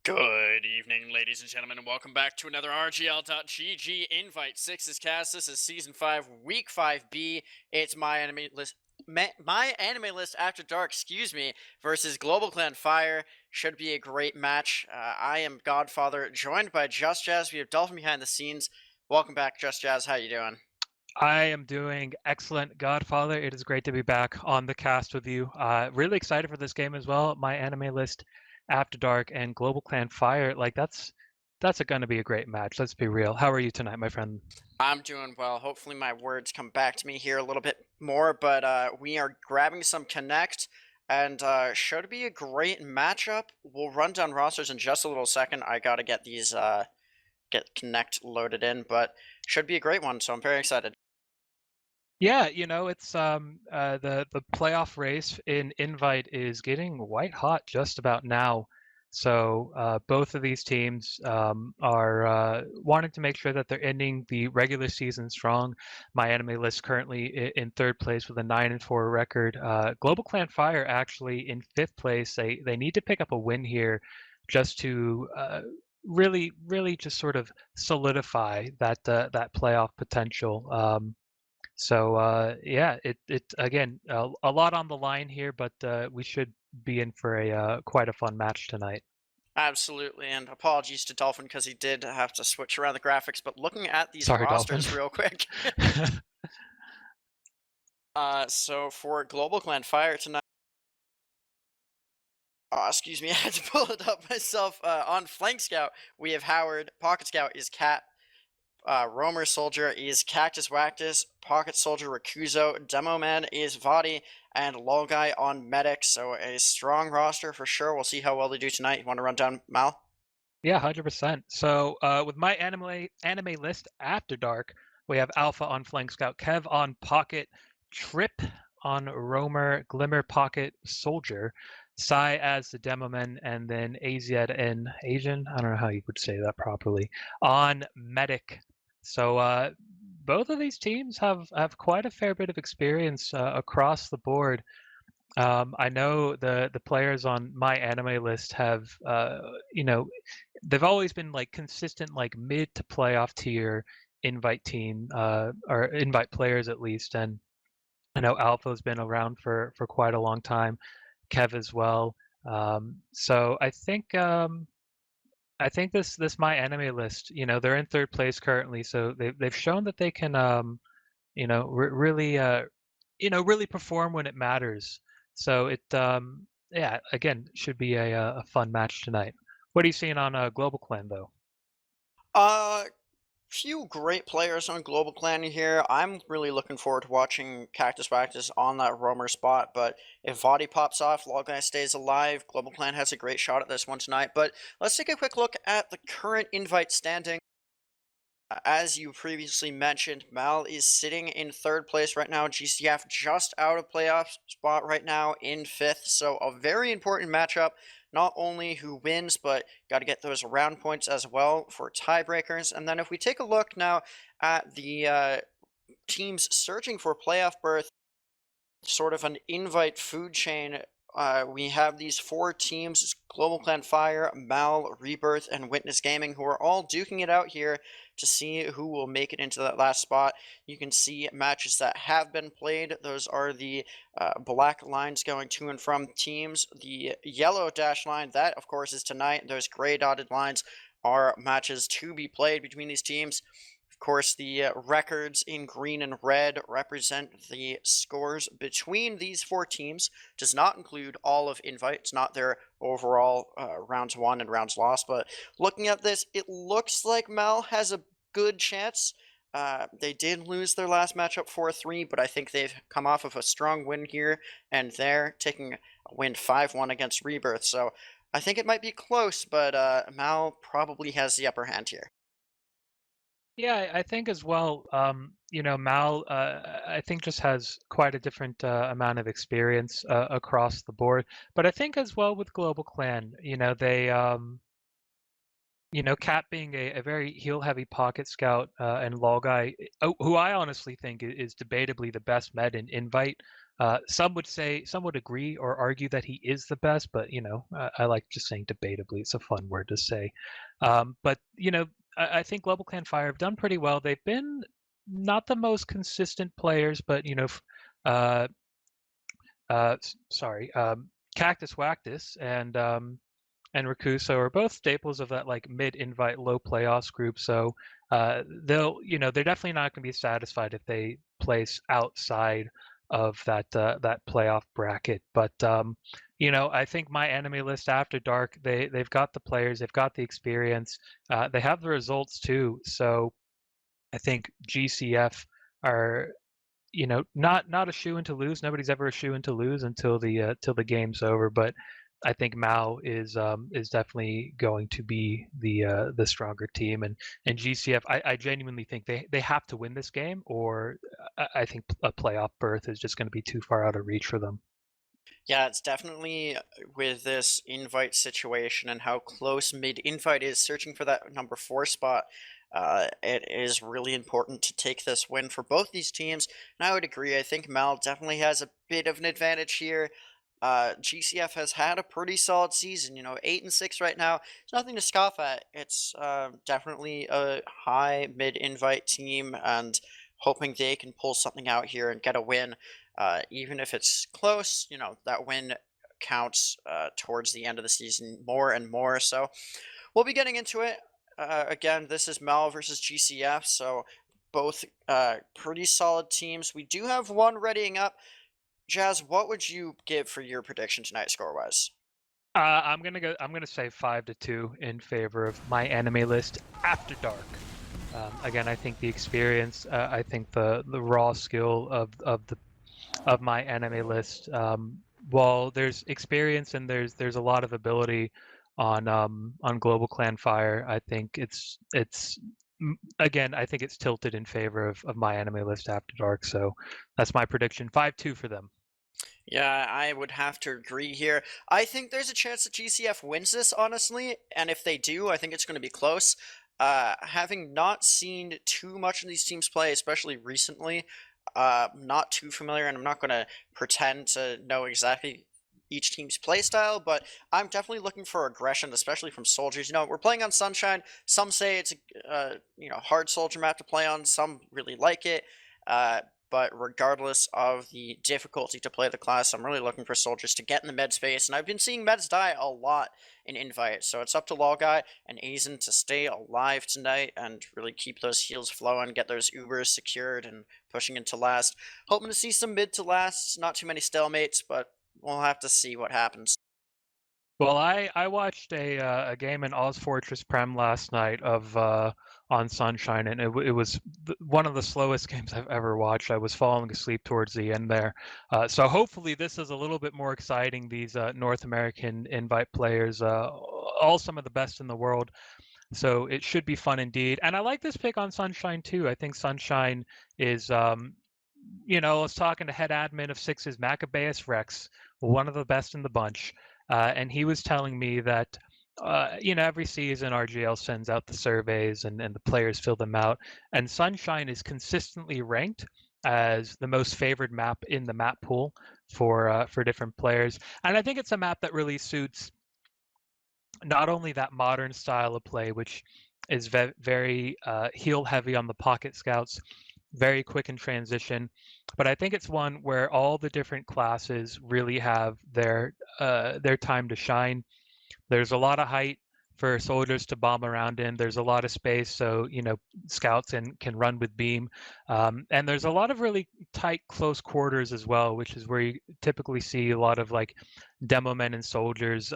Good evening, ladies and gentlemen, and welcome back to another RGL.gg Invite Sixes cast. This is Season 5, Week 5B. It's My Anime List After Dark, versus Global Clan Fire. Should be a great match. I am Godfather, joined by Just Jazz. We have Dolphin behind the scenes. Welcome back, Just Jazz. How you doing? I am doing excellent, Godfather. It is great to be back on the cast with you. Really excited for this game as well. My anime list, After Dark, and Global Clan Fire. That's going to be a great match. Let's be real. How are you tonight, my friend? I'm doing well. Hopefully, my words come back to me here a little bit more, but we are grabbing some Connect, and should be a great matchup. We'll run down rosters in just a little second. I gotta get these get Connect loaded in, but should be a great one. So I'm very excited. Yeah, it's the playoff race in Invite is getting white hot just about now. So both of these teams are wanting to make sure that they're ending the regular season strong. My anime list currently in third place with a 9-4 record. Global Clan Fire actually in fifth place. They need to pick up a win here just to really just sort of solidify that playoff potential. Yeah, it again a lot on the line here, but we should be in for a quite a fun match tonight. Absolutely, and apologies to Dolphin because he did have to switch around the graphics. But looking at these Sorry, Dolphin. rosters real quick, so for Global Clan Fire tonight. Excuse me, I had to pull it up myself. On Flank Scout, we have Howard. Pocket Scout is Cat. Roamer Soldier is Cactus Wactus. Pocket Soldier Rakuzo. Demo Man is VOD. And Lol Guy on Medic. So a strong roster for sure. We'll see how well they do tonight. You want to run down Mal? Yeah, 100%. So with my anime list After Dark, we have Alpha on Flank Scout, Kev on Pocket, Trip on Roamer, Glimmer Pocket Soldier, Psy as the Demoman, and then AZ and Asian. I don't know how you would say that properly on Medic. So both of these teams have quite a fair bit of experience across the board. I know the players on my anime list have they've always been like consistent like mid to playoff tier invite team or invite players at least, and I know Alpha's been around for quite a long time, Kev as well. So I think this my anime list, they're in third place currently, so they've shown that they can really really perform when it matters. So yeah, again, should be a fun match tonight. What are you seeing on Global Clan though? Uh, Few great players on Global Clan here. I'm really looking forward to watching Cactus Wactus on that roamer spot, but if Vadi pops off, Log Guy stays alive, Global Clan has a great shot at this one tonight. But let's take a quick look at the current invite standing. As you previously mentioned, Mal is sitting in third place right now. GCF just out of playoff spot right now in fifth. So a very important matchup. Not only who wins, but got to get those round points as well for tiebreakers. And then if we take a look now at the teams searching for playoff berth, sort of an invite food chain. We have these four teams: Global Clan Fire, Mal, Rebirth, and Witness Gaming, who are all duking it out here to see who will make it into that last spot. You can see matches that have been played. Those are the black lines going to and from teams. The yellow dash line, that of course is tonight. Those gray dotted lines are matches to be played between these teams. Of course, the records in green and red represent the scores between these four teams. Does not include all of Invite. It's not their overall rounds won and rounds lost. But looking at this, it looks like Mal has a good chance. They did lose their last matchup 4-3, but I think they've come off of a strong win here, and they're taking a win 5-1 against Rebirth. So I think it might be close, but Mal probably has the upper hand here. Yeah, I think as well. Mal, I think just has quite a different amount of experience across the board. But I think as well with Global Clan, they Cat being a very heel-heavy pocket scout and Lol Guy, who I honestly think is debatably the best med in Invite. Some would agree or argue that he is the best, but I like just saying debatably. It's a fun word to say. But I think Global Clan Fire have done pretty well. They've been not the most consistent players, but uh, sorry, Cactus Wactus and Rakuso are both staples of that like mid-invite, low playoffs group. So they're definitely not going to be satisfied if they place outside of that playoff bracket. But I think my enemy list after dark, they've got the players, they've got the experience, they have the results too. So I think GCF are not a shoe in to lose. Nobody's ever a shoe in to lose until the game's over. But I think Mao is definitely going to be the stronger team, and GCF. I genuinely think they have to win this game, or I think a playoff berth is just going to be too far out of reach for them. Yeah, it's definitely with this invite situation and how close mid invite is searching for that number 4 spot. It is really important to take this win for both these teams. And I would agree. I think Mal definitely has a bit of an advantage here. GCF has had a pretty solid season. 8-6 right now. It's nothing to scoff at. It's definitely a high mid invite team, and hoping they can pull something out here and get a win. Even if it's close, that win counts towards the end of the season more and more. So we'll be getting into it. Again, this is Mal versus GCF, so both pretty solid teams. We do have one readying up. Jazz, what would you give for your prediction tonight, score-wise? I'm gonna say 5-2 in favor of my anime list after dark. Again, I think the experience, I think the raw skill of my anime list. While there's experience and there's a lot of ability on Global Clan Fire, I think again I think it's tilted in favor of my anime list after dark. So that's my prediction: 5-2 for them. Yeah, I would have to agree here. I think there's a chance that GCF wins this, honestly, and if they do, I think it's going to be close. Having not seen too much of these teams play, especially recently, not too familiar, and I'm not going to pretend to know exactly each team's play style, but I'm definitely looking for aggression, especially from soldiers. We're playing on Sunshine. Some say it's a hard soldier map to play on. Some really like it. Uh, but regardless of the difficulty to play the class, I'm really looking for soldiers to get in the med space, and I've been seeing meds die a lot in Invite, so it's up to Lawguy and Azen to stay alive tonight and really keep those heals flowing, get those Ubers secured, and pushing into last. Hoping to see some mid to last, not too many stalemates, but we'll have to see what happens. Well, I watched a game in Oz Fortress Prem last night of on Sunshine, and it was one of the slowest games I've ever watched. I was falling asleep towards the end there. So hopefully this is a little bit more exciting. These North American invite players, all some of the best in the world. So it should be fun indeed. And I like this pick on Sunshine too. I think Sunshine is, I was talking to head admin of Sixes, Maccabeus Rex, one of the best in the bunch. And he was telling me that, every season RGL sends out the surveys and the players fill them out. And Sunshine is consistently ranked as the most favored map in the map pool for different players. And I think it's a map that really suits not only that modern style of play, which is very heel heavy on the pocket scouts, very quick in transition, but I think it's one where all the different classes really have their time to shine. There's a lot of height for soldiers to bomb around in. There's a lot of space, so scouts can run with beam, and there's a lot of really tight, close quarters as well, which is where you typically see a lot of like demo men and soldiers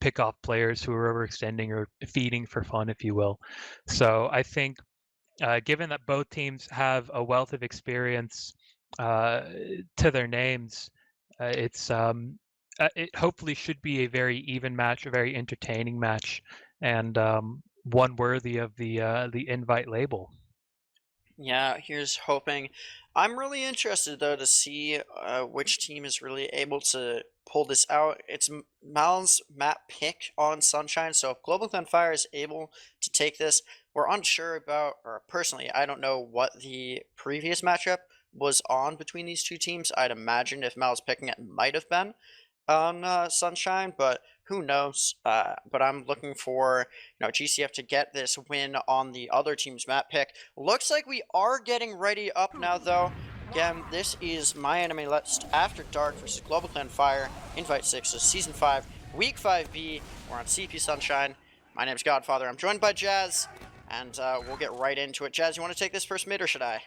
pick off players who are overextending or feeding for fun, if you will. So I think, given that both teams have a wealth of experience to their names, it hopefully should be a very even match, a very entertaining match, and one worthy of the invite label. Yeah, here's hoping. I'm really interested though to see which team is really able to pull this out. It's Mal's map pick on Sunshine, so if Global Clan Fire is able to take this, we're unsure about, or personally, I don't know what the previous matchup was on between these two teams. I'd imagine if Mal's picking it might have been on Sunshine, but who knows? But I'm looking for GCF to get this win on the other team's map pick. Looks like we are getting ready up now, though. Again, this is MyAnimeList After Dark versus Global Clan Fire, Invite 6, so Season 5, Week 5B. We're on CP Sunshine. My name's Godfather. I'm joined by Jazz, and we'll get right into it. Jazz, you want to take this first mid, or should I?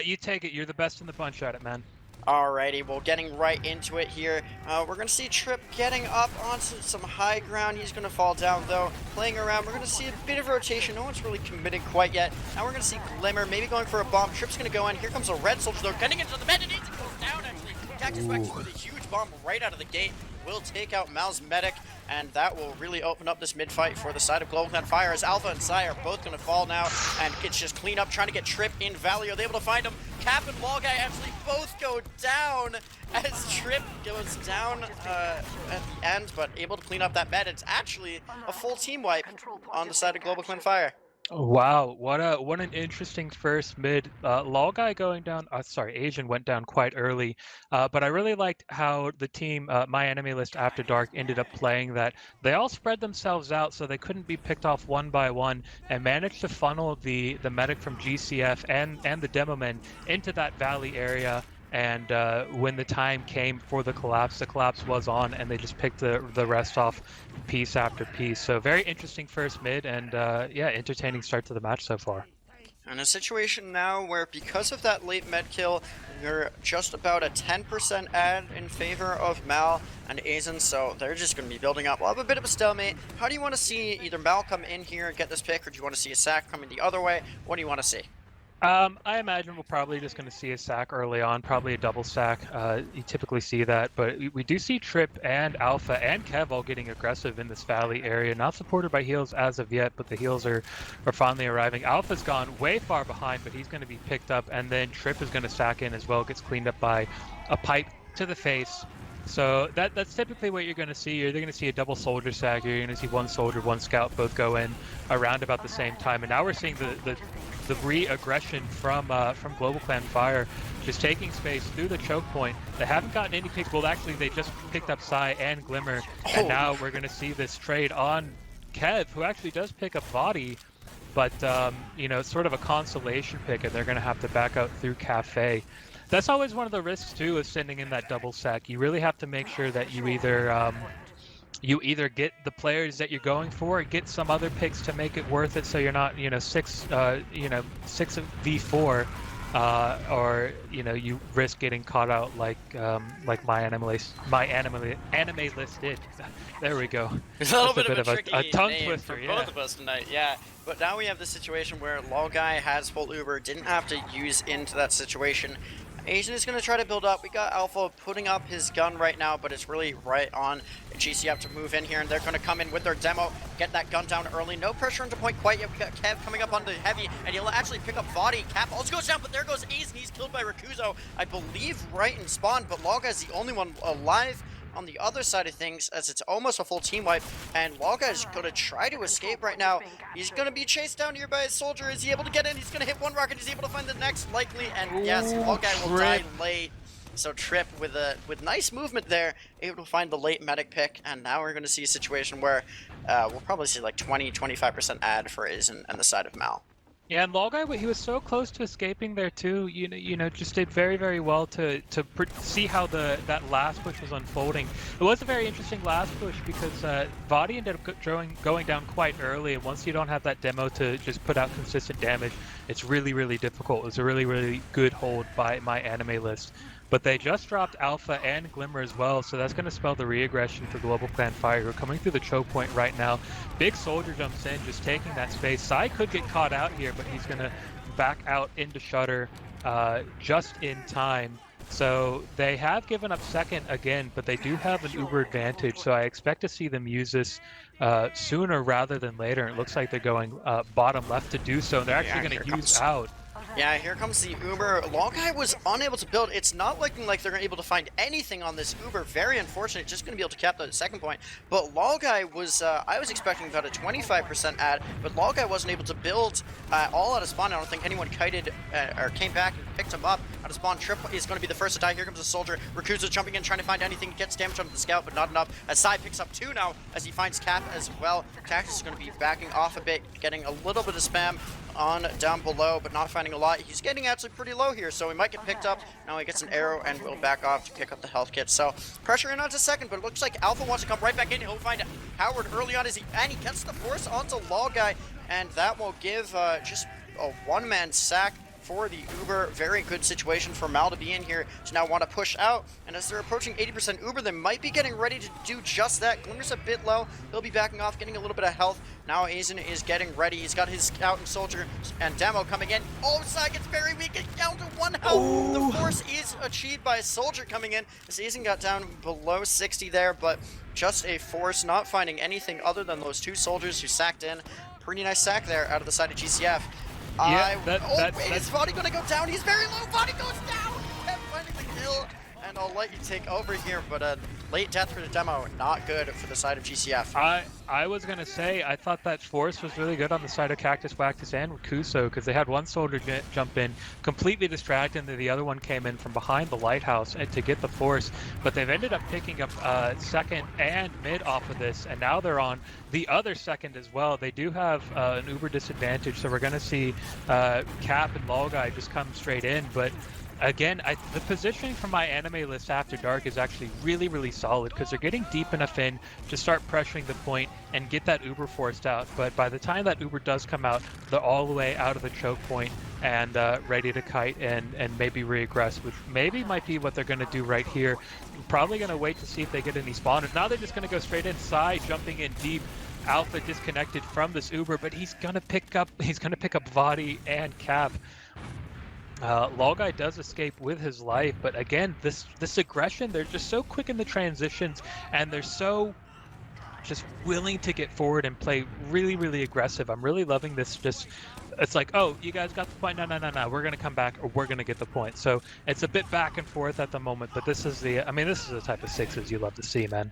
You take it. You're the best in the bunch at it, man. Alrighty, well, getting right into it here. We're going to see Trip getting up onto some high ground. He's going to fall down, though. Playing around, we're going to see a bit of rotation. No one's really committed quite yet. Now we're going to see Glimmer, maybe going for a bomb. Trip's going to go in. Here comes a red soldier, though, getting into the medic. It goes down, actually. Cactus Wax with a huge bomb right out of the gate will take out Mal's medic, and that will really open up this mid-fight for the side of Global Clan Fire, as Alpha and Sai are both going to fall now, and it's just clean up, trying to get Trip in Valley. Are they able to find him? Cap and Wall Guy actually both go down as Trip goes down at the end, but able to clean up that med. It's actually a full team wipe on the side of Global Clan Fire. Wow, what an interesting first mid. Law Guy going down, sorry, Asian went down quite early, but I really liked how the team, MyAnimeList After Dark, ended up playing that. They all spread themselves out so they couldn't be picked off one by one, and managed to funnel the medic from GCF and the demo men into that valley area. And when the time came for the collapse was on, and they just picked the rest off piece after piece. So very interesting first mid, and yeah, entertaining start to the match so far. In a situation now where, because of that late med kill, you're just about a 10% ad in favor of Mal and Azen, so they're just going to be building up. We'll have a bit of a stalemate. How do you want to see either Mal come in here and get this pick, or do you want to see a sack coming the other way? What do you want to see? I imagine we're probably just going to see a sack early on, probably a double sack. You typically see that, but we do see Trip and Alpha and Kev all getting aggressive in this valley area. Not supported by heals as of yet, but the heals are finally arriving. Alpha's gone way far behind, but he's going to be picked up, and then Trip is going to sack in as well, gets cleaned up by a pipe to the face. So that's typically what you're going to see. You're either going to see a double soldier sack, or you're going to see one soldier, one scout both go in around about the same time. And now we're seeing the re-aggression from Global Clan Fire, just taking space through the choke point. They haven't gotten any picks. Well, actually, they just picked up Sai and Glimmer, and now we're going to see this trade on Kev, who actually does pick up VOD, but you know, it's sort of a consolation pick, and they're going to have to back out through Cafe. That's always one of the risks too, of sending in that double sack. You really have to make sure that you either get the players that you're going for, or get some other picks to make it worth it, so you're not, you know, 6 v4, or you know, you risk getting caught out like MyAnimeList did. There we go. It's a little bit of a tongue name twister, for yeah. both of us tonight, yeah. But now we have the situation where Law Guy has full Uber, didn't have to use into that situation. Asian is going to try to build up. We got Alpha putting up his gun right now, but it's really right on GCF to move in here, and they're going to come in with their demo, get that gun down early. No pressure into point quite yet. We got Kev coming up onto Heavy, and he'll actually pick up Vody. Cap also goes down, but there goes Ace, and he's killed by Rakuzo, I believe, right in spawn, but Laga is the only one alive on the other side of things, as it's almost a full team wipe, and Laga is going to try to escape right now. He's going to be chased down here by a soldier. Is he able to get in? He's going to hit one rocket. He's able to find the next, likely, and yes, Laga will die late. So Trip with nice movement there, able to find the late medic pick, and now we're going to see a situation where we'll probably see like 20-25% ad for Izen and the side of Mal. Yeah, and Logeye, he was so close to escaping there too. You know, just did very, very well to see how that last push was unfolding. It was a very interesting last push because Vadi ended up going down quite early, and once you don't have that demo to just put out consistent damage, it's really, really difficult. It was a really, really good hold by MyAnimeList. But they just dropped Alpha and Glimmer as well, so that's going to spell the re-aggression for Global Clan Fire, who are coming through the choke point right now. Big Soldier jumps in, just taking that space. Sai could get caught out here, but he's going to back out into Shutter just in time. So they have given up second again, but they do have an Uber advantage, so I expect to see them use this sooner rather than later. It looks like they're going bottom left to do so, and they're actually going to use out. Yeah, here comes the Uber. Logeye was unable to build. It's not looking like they're able to find anything on this Uber. Very unfortunate. Just going to be able to cap the second point. But Logeye was, I was expecting about a 25% ad, but Logeye wasn't able to build all out of spawn. I don't think anyone kited or came back and picked him up out of spawn. Trip is going to be the first to die. Here comes the soldier. Rakuza jumping in, trying to find anything. Gets damage on the scout, but not enough. As Sai picks up 2 now, as he finds Cap as well. Cactus is going to be backing off a bit, getting a little bit of spam on down below, but not finding a lot. He's getting actually pretty low here, so he might get picked up. Now he gets an arrow and will back off to pick up the health kit. So pressure in onto second, but it looks like Alpha wants to come right back in. He'll find Howard early on and he gets the force onto Logguy, and that will give just a one-man sack for the Uber. Very good situation for Mal to be in here to now want to push out. And as they're approaching 80% Uber, they might be getting ready to do just that. Glimmer's a bit low. He'll be backing off, getting a little bit of health. Now Aizen is getting ready. He's got his scout and soldier and demo coming in. Oh, Sai gets very weak. It's down to 1 health. Ooh. The force is achieved by a soldier coming in. As Aizen got down below 60 there, but just a force, not finding anything other than those 2 soldiers who sacked in. Pretty nice sack there out of the side of GCF. Yeah, Is Vody gonna go down? He's very low. Vody goes down. Kev finding the kill, and I'll let you take over here. But a late death for the demo, not good for the side of GCF. I was gonna say I thought that force was really good on the side of Cactus Wactus and Rakuso, because they had one soldier jump in completely distracted, and the other one came in from behind the lighthouse to get the force. But they've ended up picking up second and mid off of this, and now they're on the other second as well. They do have an Uber disadvantage, so we're gonna see Cap and Logguy just come straight in. But again, the positioning for MyAnimeList After Dark is actually really, really solid, because they're getting deep enough in to start pressuring the point and get that Uber forced out. But by the time that Uber does come out, they're all the way out of the choke point and ready to kite and maybe regress, which maybe might be what they're going to do right here. Probably going to wait to see if they get any spawners. Now they're just going to go straight inside, jumping in deep. Alpha disconnected from this Uber, but he's going to pick up Vody and Cap. Logguy does escape with his life, but again, this aggression, they're just so quick in the transitions, and they're so just willing to get forward and play really, really aggressive. I'm really loving this. It's like, oh, you guys got the point? No, we're gonna come back, or we're gonna get the point. So it's a bit back and forth at the moment, but this is the type of sixes you love to see, man.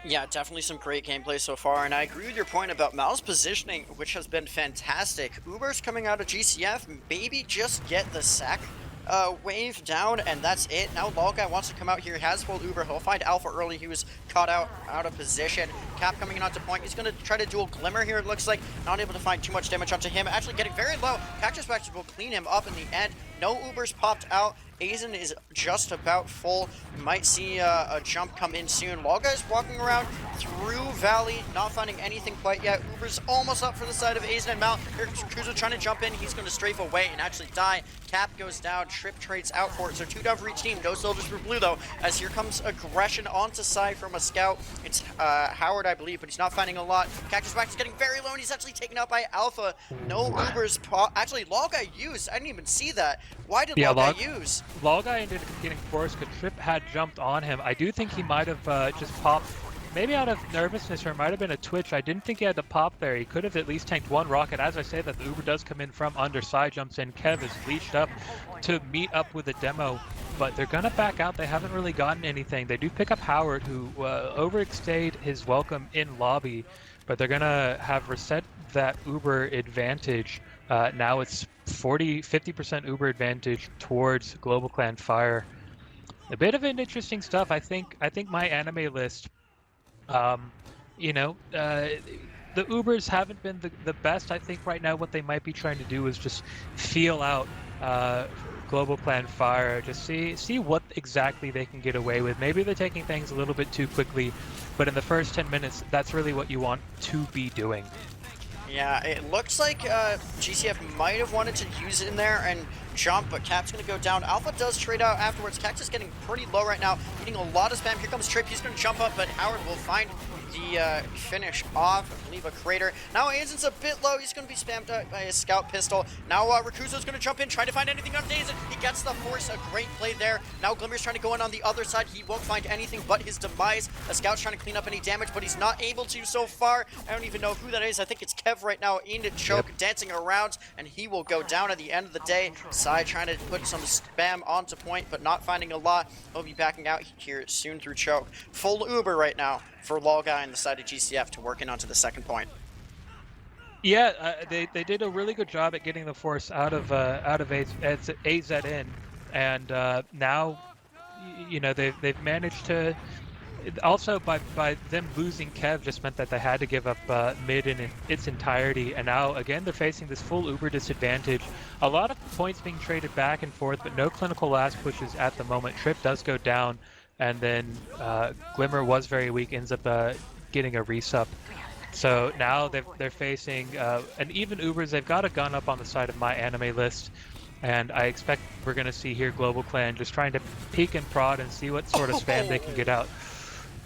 Yeah, definitely some great gameplay so far, and I agree with your point about Mal's positioning, which has been fantastic. Uber's coming out of GCF, maybe just get the sack wave down, and that's it. Now Logguy wants to come out here, has full Uber, he'll find Alpha early, he was caught out of position. Cap coming in onto point, he's going to try to dual Glimmer here, it looks like. Not able to find too much damage onto him, actually getting very low. Cactus Wax will clean him up in the end. No Ubers popped out. Aizen is just about full. Might see a jump come in soon. Logguy's walking around through Valley, not finding anything quite yet. Uber's almost up for the side of Aizen and Mal. Here's Cruiser trying to jump in. He's going to strafe away and actually die. Cap goes down. Trip trades out for it. So 2 down for each team. No soldiers for blue though, as here comes aggression onto side from a scout. It's Howard, I believe, but he's not finding a lot. Cactus Wax is getting very low, and he's actually taken out by Alpha. No Ubers. Actually, Logguy used. I didn't even see that. Why did Logguy use? Logguy ended up getting forced because Trip had jumped on him. I do think he might have just popped, maybe out of nervousness, or it might have been a twitch. I didn't think he had to pop there. He could have at least tanked 1 rocket. As I say that, the Uber does come in from underside, jumps in. Kev is leashed up to meet up with the demo, but they're going to back out. They haven't really gotten anything. They do pick up Howard, who overstayed his welcome in lobby, but they're going to have reset that Uber advantage. Now it's 50% Uber advantage towards Global Clan Fire. A bit of an interesting stuff. I think MyAnimeList, the Ubers haven't been the best. I think right now what they might be trying to do is just feel out Global Clan Fire, just see what exactly they can get away with. Maybe they're taking things a little bit too quickly, but in the first 10 minutes, that's really what you want to be doing. Yeah, it looks like GCF might have wanted to use it in there and jump, but Cap's going to go down. Alpha does trade out afterwards. Cactus getting pretty low right now, getting a lot of spam. Here comes Trip. He's going to jump up, but Howard will find the finish off, I believe, a crater. Now Aizen's a bit low. He's going to be spammed out by his scout pistol. Now Rakuzo's going to jump in, trying to find anything on Aizen. He gets the force. A great play there. Now Glimmer's trying to go in on the other side. He won't find anything but his demise. A scout's trying to clean up any damage, but he's not able to so far. I don't even know who that is. I think it's Kev right now in the choke, dancing around, and he will go down at the end of the day. Sai trying to put some spam onto point, but not finding a lot. He'll be backing out here soon through choke. Full Uber right now for Logguy on the side of GCF to work in onto the second point. Yeah, they did a really good job at getting the force out of AZN, and now you know they've managed to. Also, by them losing Kev just meant that they had to give up mid in its entirety, and now again they're facing this full Uber disadvantage. A lot of points being traded back and forth, but no clinical last pushes at the moment. Trip does go down, and then Glimmer was very weak, ends up getting a resup. So now they're facing an even Ubers. They've got a gun up on the side of MyAnimeList, and I expect we're going to see here Global Clan just trying to peek and prod and see what sort of spam they can get out.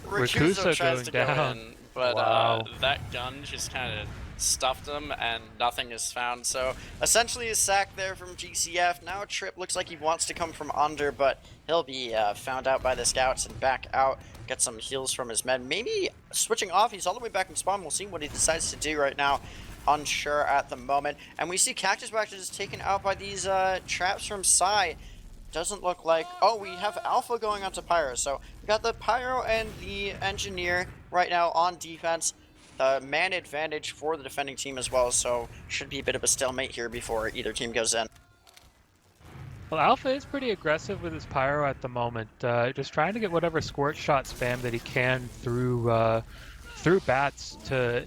Rakuso tries going to down. go in, but Wow. that gun just kind of stuffed him, and nothing is found. So essentially, a sack there from GCF. Now Trip looks like he wants to come from under, but he'll be found out by the scouts and back out. Get some heals from his men. Maybe switching off. He's all the way back in spawn. We'll see what he decides to do right now. Unsure at the moment. And we see Cactus Baxter is taken out by these traps from Psy. Doesn't look like... Oh, we have Alpha going onto Pyro. So we got the Pyro and the Engineer right now on defense. The man advantage for the defending team as well. So should be a bit of a stalemate here before either team goes in. Well, Alpha is pretty aggressive with his Pyro at the moment, just trying to get whatever squirt shot spam that he can through bats to,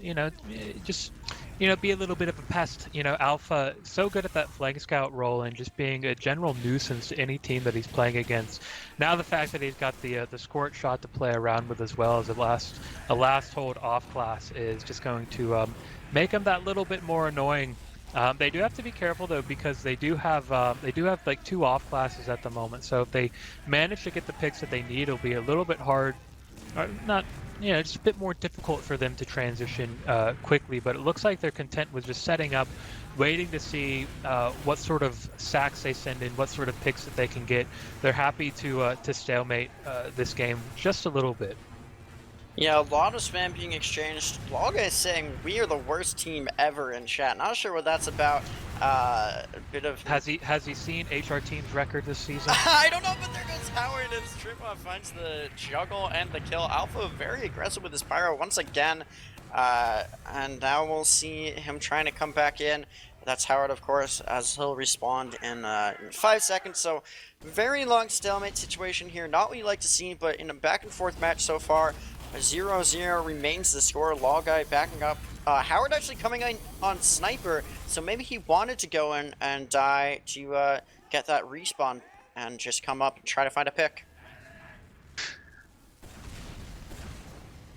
just, be a little bit of a pest. Alpha, so good at that flank scout role and just being a general nuisance to any team that he's playing against. Now the fact that he's got the squirt shot to play around with as well as a last hold off class is just going to make him that little bit more annoying. They do have to be careful though, because they do have like 2 off classes at the moment. So if they manage to get the picks that they need, it'll be a little bit hard, or not, just a bit more difficult for them to transition quickly. But it looks like they're content with just setting up, waiting to see what sort of sacks they send in, what sort of picks that they can get. They're happy to stalemate this game just a little bit. Yeah, a lot of spam being exchanged. Log is saying we are the worst team ever in chat. Not sure what that's about. A bit of... Has he seen HR Team's record this season? I don't know, but there goes Howard as Tripov finds the juggle and the kill. Alpha very aggressive with his Pyro once again. And now we'll see him trying to come back in. That's Howard, of course, as he'll respond in 5 seconds. So very long stalemate situation here. Not what you like to see, but in a back and forth match so far. 0-0 remains the score. Logguy backing up. Howard actually coming in on Sniper, so maybe he wanted to go in and die to get that respawn and just come up and try to find a pick.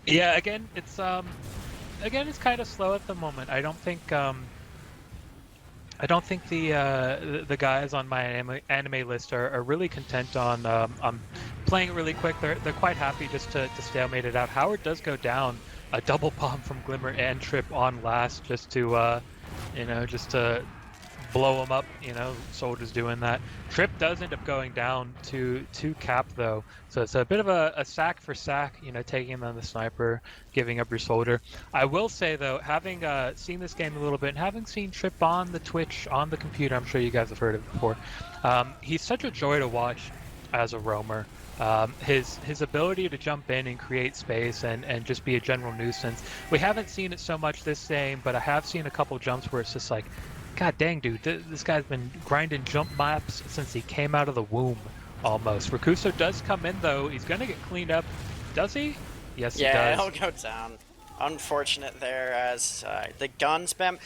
Yeah, again, it's kind of slow at the moment. I don't think the guys on my anime list are really content on playing it really quick. They're quite happy just to stalemate it out. Howard does go down, a double bomb from Glimmer and Trip on last, just to blow him up. Soldier's doing that. Trip does end up going down to cap though, so it's a bit of a sack for sack. Taking on the Sniper, giving up your Soldier. I will say though, having seen this game a little bit and having seen Trip on the Twitch on the computer, I'm sure you guys have heard of it before. He's such a joy to watch as a roamer. His ability to jump in and create space and just be a general nuisance. We haven't seen it so much this game, but I have seen a couple jumps where it's just like, God dang, dude, this guy's been grinding jump maps since he came out of the womb, almost. Rakuso does come in, though. He's going to get cleaned up. Does he? Yes, he does. Yeah, he'll go down. Unfortunate there as the gun spam.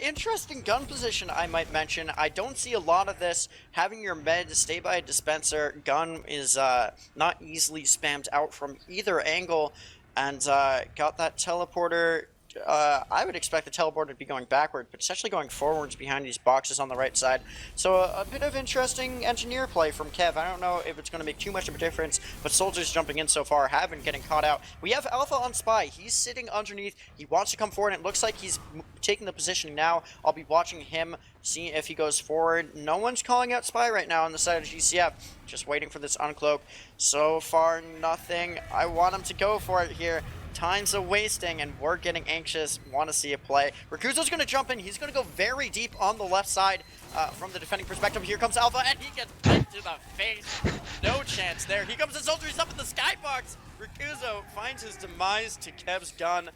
Interesting gun position, I might mention. I don't see a lot of this. Having your med stay by a dispenser gun is not easily spammed out from either angle. And got that teleporter. I would expect the teleporter to be going backward, but essentially going forwards behind these boxes on the right side. So a bit of interesting engineer play from Kev. I don't know if it's going to make too much of a difference, but soldiers jumping in so far have been getting caught out. We have Alpha on Spy. He's sitting underneath. He wants to come forward, and it looks like he's taking the positioning now. I'll be watching him, see if he goes forward. No one's calling out Spy right now on the side of GCF. Just waiting for this uncloak. So far, nothing. I want him to go for it here. Time's a wasting, and we're getting anxious. Want to see a play. Rakuso's going to jump in. He's going to go very deep on the left side from the defending perspective. Here comes Alpha, and he gets hit to the face. No chance there. He comes in Soldier. He's up in the skybox. Rakuso finds his demise to Kev's gun.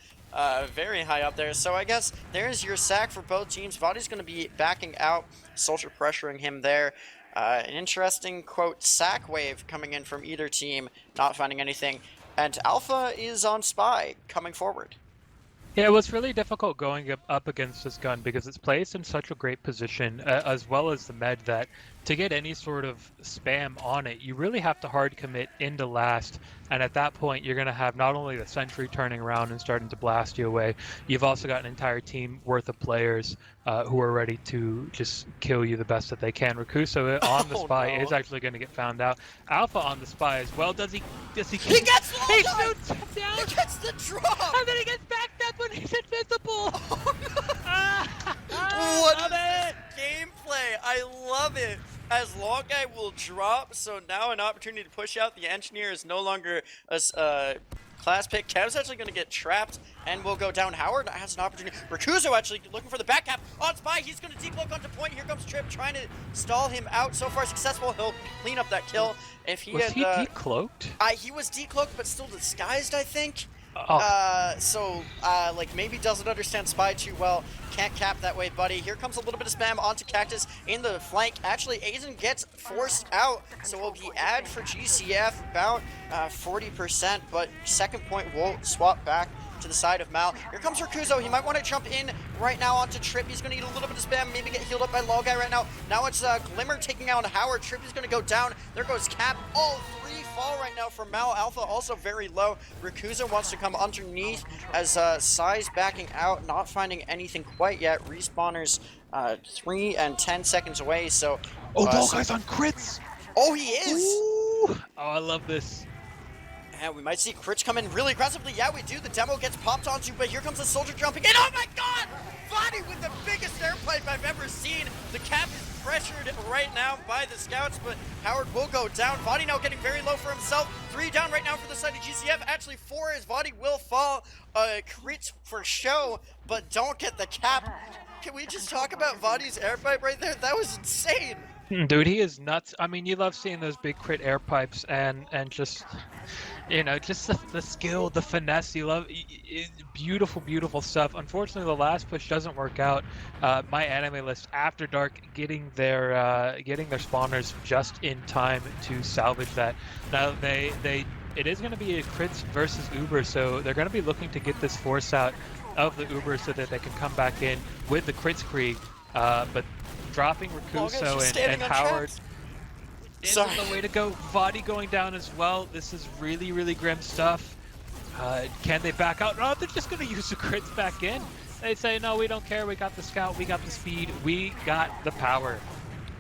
Very high up there. So I guess there's your sack for both teams. Vadi's going to be backing out, Soldier pressuring him there. An interesting, quote, sack wave coming in from either team, not finding anything. And Alpha is on Spy, coming forward. Yeah, it was really difficult going up against this gun because it's placed in such a great position, as well as the med, that to get any sort of spam on it, you really have to hard commit into last. And at that point, you're going to have not only the sentry turning around and starting to blast you away, you've also got an entire team worth of players who are ready to just kill you the best that they can. Rakuso on the Spy is actually going to get found out. Alpha on the Spy as well. Does he He gets He shoots him down! He gets the drop! And then he gets backed up when he's invisible! What is this gameplay? I love it. As Long Guy will drop, so now an opportunity to push out. The engineer is no longer a class pick. Kev's actually going to get trapped and will go down. Howard has an opportunity. Rakuso actually looking for the back cap on Spy. He's going to decloak onto point. Here comes Trip trying to stall him out. So far successful. He'll clean up that kill. If he was had, he decloaked? he was decloaked, but still disguised, I think. Oh. Like maybe doesn't understand Spy too well. Can't cap that way, buddy. Here comes a little bit of spam onto Cactus in the flank. Actually, Aizen gets forced out, so we'll be ad for GCF, about 40%, but second point will swap back to the side of Mal. Here comes Rakuso. He might want to jump in right now onto Trip. He's going to eat a little bit of spam, maybe get healed up by Law Guy right now. Now it's Glimmer taking out Howard. Trip is going to go down. There goes Cap. All three fall right now from Mal. Alpha also very low. Rakuso wants to come underneath as Sai's backing out, not finding anything quite yet. Respawners 3 and 10 seconds away, so... Oh, Law Guy's on crits! Oh, he is! Ooh. Oh, I love this. And we might see crits come in really aggressively. Yeah, we do. The demo gets popped onto, but here comes the Soldier jumping in. Oh my god! Vadi with the biggest air pipe I've ever seen. The cap is pressured right now by the scouts, but Howard will go down. Vadi now getting very low for himself. 3 down right now for the side of GCF. Actually 4 as Vadi will fall. Crits for show, but don't get the cap. Can we just talk about Vadi's air pipe right there? That was insane. Dude, he is nuts. I mean, you love seeing those big crit air pipes and just, you know, just the skill, the finesse. You love beautiful, beautiful stuff. Unfortunately, the last push doesn't work out. MyAnimeList After Dark getting their spawners just in time to salvage that. Now it is going to be a crits versus Uber, so they're going to be looking to get this force out of the Uber so that they can come back in with the crits Krieg. But dropping Rakuso and Howard isn't the way to go. Vadi going down as well. This is really, really grim stuff. Can they back out? No, they're just going to use the crits back in. They say, no, we don't care. We got the scout. We got the speed. We got the power.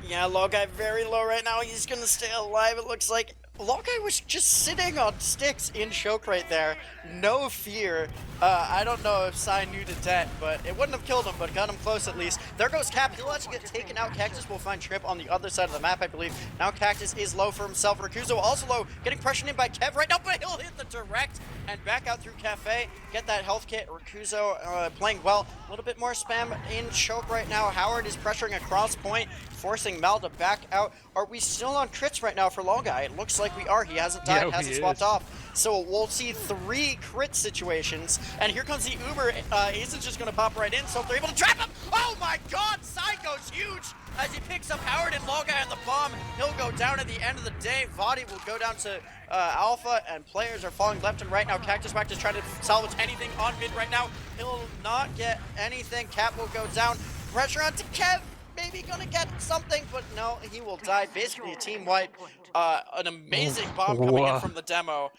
Yeah, Law Guy very low right now. He's going to stay alive, it looks like. Law Guy was just sitting on sticks in choke right there. No fear. I don't know if Sai knew to death, but it wouldn't have killed him, but got him close at least. There goes Cap. He'll actually get taken out. Cactus will find Trip on the other side of the map, I believe. Now Cactus is low for himself. Rakuso also low, getting pressured in by Kev right now, but he'll hit the direct and back out through Cafe. Get that health kit. Rakuso playing well. A little bit more spam in choke right now. Howard is pressuring across point, forcing Mal to back out. Are we still on crits right now for Law Guy? It looks like we are. He hasn't died, hasn't swapped off. So we'll see 3 crit situations. And here comes the Uber. Aizen's just going to pop right in, so they're able to trap him. Oh my god, Sai goes huge as he picks up Howard and Law Guy on the bomb. He'll go down at the end of the day. Vadi will go down to Alpha, and players are falling left and right now. Cactus is trying to salvage anything on mid right now. He'll not get anything. Cap will go down. Pressure onto Kev. Maybe gonna get something, but no, he will die. Basically a team wipe. An amazing bomb coming in from the demo,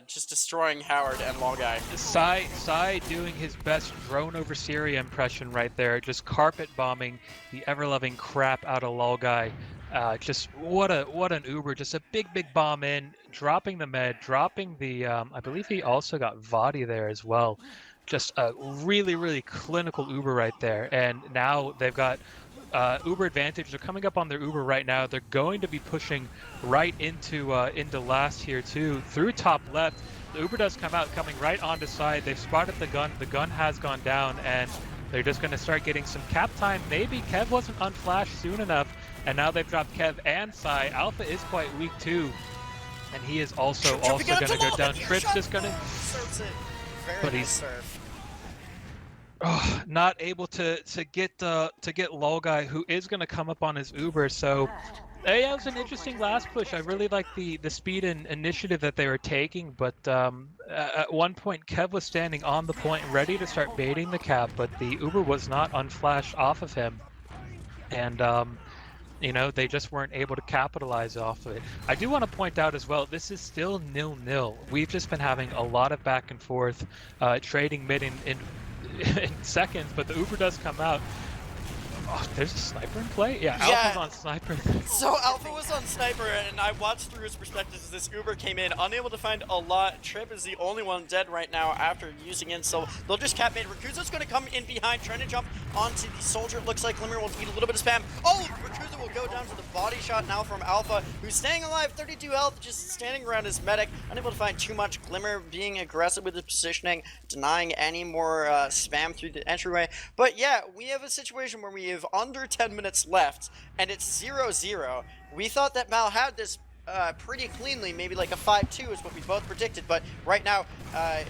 just destroying Howard and Law Guy. Sai doing his best drone over Syria impression right there, just carpet bombing the ever-loving crap out of Law Guy. Just what an Uber, just a big bomb in, dropping the med, dropping the I believe he also got Vadi there as well. Just a really clinical Uber right there, and now they've got Uber advantage. They're coming up on their Uber right now. They're going to be pushing right into last here too, through top left. The Uber does come out, coming right onto side. They've spotted the gun. The gun has gone down, and they're just going to start getting some cap time. Maybe Kev wasn't unflashed soon enough, and now they've dropped Kev and Sai. Alpha is quite weak too, and he is also going to go down. Trip's just going to... Serves it. Very nice serve. Oh, not able to get Lol Guy, who is going to come up on his Uber. So yeah, it was an interesting last push. I really liked the speed and initiative that they were taking, but at one point Kev was standing on the point ready to start baiting the cap, but the Uber was not unflashed off of him, and you know, they just weren't able to capitalize off of it. I do want to point out as well, this is still 0-0. We've just been having a lot of back and forth, trading mid in seconds, but the Uber does come out. Oh, there's a sniper in play? Yeah, Alpha's on sniper. So Alpha was on sniper, and I watched through his perspective as this Uber came in, unable to find a lot. Trip is the only one dead right now after using it, so they'll just cap mid. Rakuza's going to come in behind, trying to jump onto the soldier. It looks like Glimmer will eat a little bit of spam. Oh, Rakuza will go down to the body shot now from Alpha, who's staying alive, 32 health, just standing around his medic, unable to find too much. Glimmer being aggressive with his positioning, denying any more spam through the entryway. But yeah, we have a situation where we have under 10 minutes left, and it's 0-0. We thought that Mal had this pretty cleanly, maybe like a 5-2 is what we both predicted, but right now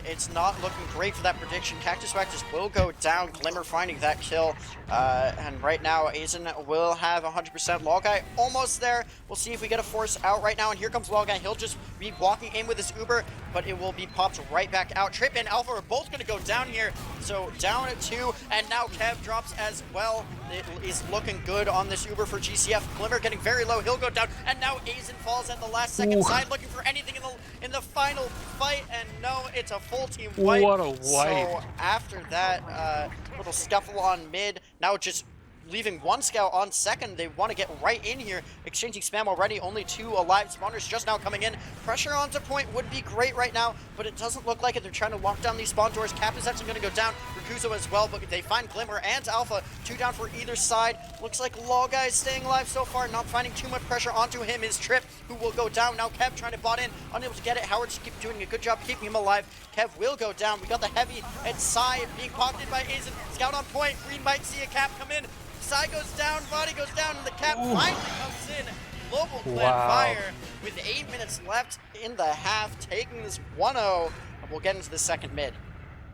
it's not looking great for that prediction. Cactus will go down, Glimmer finding that kill, and right now Aizen will have 100%. Lolguy almost there. We'll see if we get a force out right now, and here comes Lolguy. He'll just be walking in with his Uber, but it will be popped right back out. Trip and Alpha are both going to go down here, so down at 2, and now Kev drops as well. It is looking good on this Uber for GCF. Glimmer getting very low, he'll go down, and now Aizen falls at the last second side, looking for anything in the final fight, and no, it's a full team wipe. What a wipe. So after that little scuffle on mid, now just leaving one scout on second. They want to get right in here, exchanging spam already. Only 2 alive spawners just now coming in. Pressure onto point would be great right now, but it doesn't look like it. They're trying to lock down these spawn doors. Cap is actually going to go down. Rakuzo as well, but they find Glimmer and Alpha. 2 down for either side. Looks like Lolguy is staying alive so far, not finding too much pressure onto him. His Trip, who will go down. Now Kev trying to bot in, unable to get it. Howard just keep doing a good job keeping him alive. Kev will go down. We got the heavy and Psy being pocketed by Aizen. Scout on point. Green might see a Cap come in. Psy goes down, body goes down, and the Cap finally comes in. Global Clan Fire with 8 minutes left in the half, taking this 1-0, and we'll get into the second mid.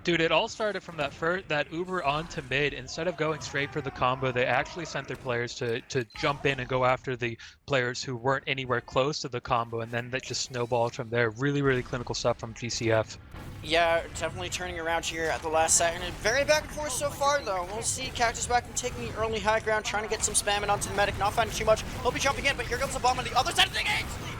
Dude, it all started from that Uber onto mid. Instead of going straight for the combo, they actually sent their players to jump in and go after the players who weren't anywhere close to the combo, and then that just snowballed from there. Really, really clinical stuff from GCF. Yeah, definitely turning around here at the last second. Very back and forth so far, though. We'll see Cactus back and taking the early high ground, trying to get some spamming onto the medic, not finding too much. He'll be jumping in, but here comes the bomb on the other side of the thing.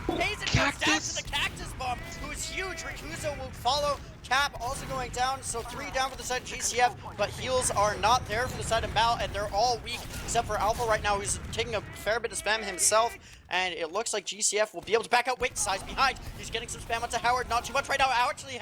Aizen goes down to the Cactus bomb, who is huge. Rakuzo will follow. Cap also going down, so 3 down for the side of GCF, but heals are not there for the side of Mal, and they're all weak, except for Alpha right now, who's taking a fair bit of spam himself, and it looks like GCF will be able to back out. Wait, Psy's behind. He's getting some spam onto Howard, not too much right now. Actually,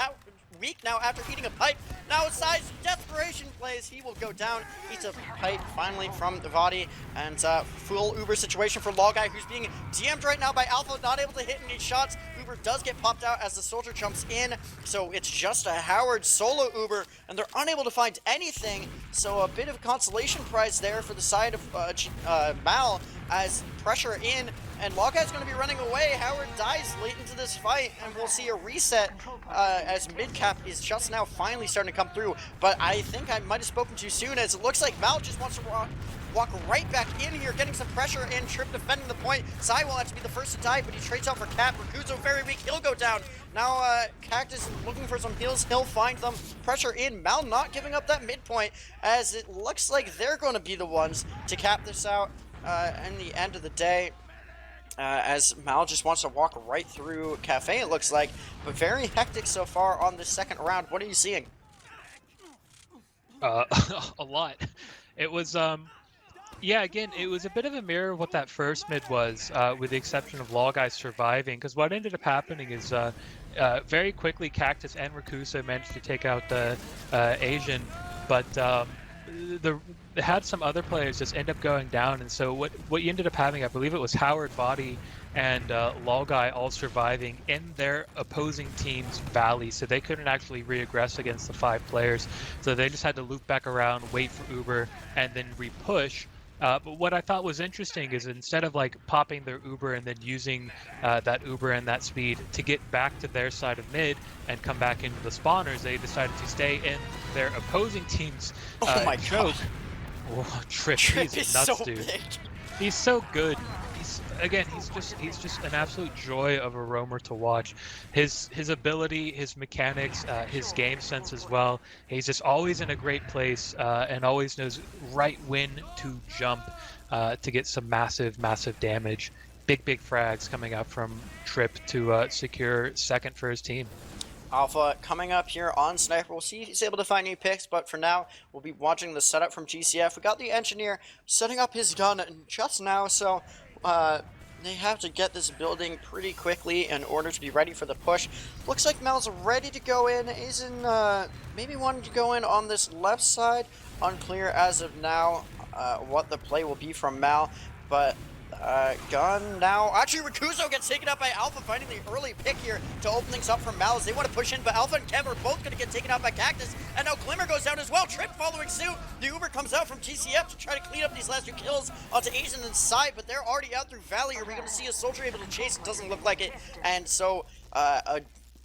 weak now after eating a pipe. Now Psy's desperation plays. He will go down, eats a pipe finally from the VOD, and full Uber situation for Lolguy, who's being DM'd right now by Alpha, not able to hit any shots. Uber does get popped out as the soldier jumps in, so it's just a Howard solo Uber, and they're unable to find anything, so a bit of consolation prize there for the side of Mal, as pressure in, and Lolguy's going to be running away. Howard dies late into this fight, and we'll see a reset as mid-cap is just now finally starting to come through, but I think I might have spoken too soon, as it looks like Mal just wants to walk right back in here, getting some pressure in. Trip defending the point. Psy will actually be the first to die, but he trades out for Cap. Rakuzo very weak. He'll go down. Now Cactus looking for some heals. He'll find them. Pressure in. Mal not giving up that midpoint, as it looks like they're going to be the ones to cap this out in the end of the day. As Mal just wants to walk right through Cafe, it looks like, but very hectic so far on this second round. What are you seeing? A lot. It was yeah, again, it was a bit of a mirror of what that first mid was, with the exception of Lolguy surviving, because what ended up happening is very quickly Cactus and Rakusa managed to take out Asian, but they had some other players just end up going down, and so what you ended up having, I believe it was Howard, Body, and Lolguy all surviving in their opposing team's valley, so they couldn't actually re-aggress against the 5 players, so they just had to loop back around, wait for Uber, and then re-push. But what I thought was interesting is instead of like popping their Uber and then using that Uber and that speed to get back to their side of mid and come back into the spawners, they decided to stay in their opposing team's Oh my choke. god. Oh, Trip, Trip he's is nuts, so dude. big. He's so good. He's just an absolute joy of a roamer to watch. His ability, his mechanics, his game sense as well. He's just always in a great place and always knows right when to jump to get some massive damage. Big frags coming out from Trip to secure second for his team. Alpha coming up here on Sniper. We'll see if he's able to find new picks, but for now, we'll be watching the setup from GCF. We got the engineer setting up his gun just now, so they have to get this building pretty quickly in order to be ready for the push. Looks like Mel's ready to go in. Is in maybe wanting to go in on this left side. Unclear as of now what the play will be from Mal, but gun now. Actually, Rakuzo gets taken up by Alpha, finding the early pick here to open things up for Mal as they want to push in, but Alpha and Kev are both going to get taken out by Cactus, and now Glimmer goes down as well. Trip following suit. The Uber comes out from GCF to try to clean up these last two kills onto Asian and side, but they're already out through Valley. Are we going to see a soldier able to chase? It doesn't look like it, and so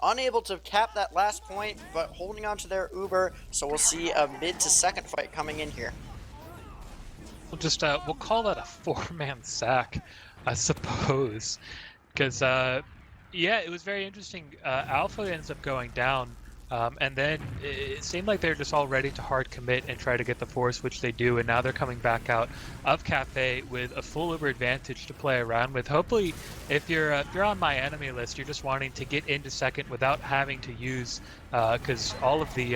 unable to cap that last point, but holding on to their Uber, so we'll see a mid to second fight coming in here. We'll just we'll call that a 4-man sack, I suppose, because yeah, it was very interesting. Alpha ends up going down, and then it seemed like they're just all ready to hard commit and try to get the force, which they do, and now they're coming back out of Cafe with a full Uber advantage to play around with. Hopefully, if you're on MyAnimeList, you're just wanting to get into second without having to use, because all of the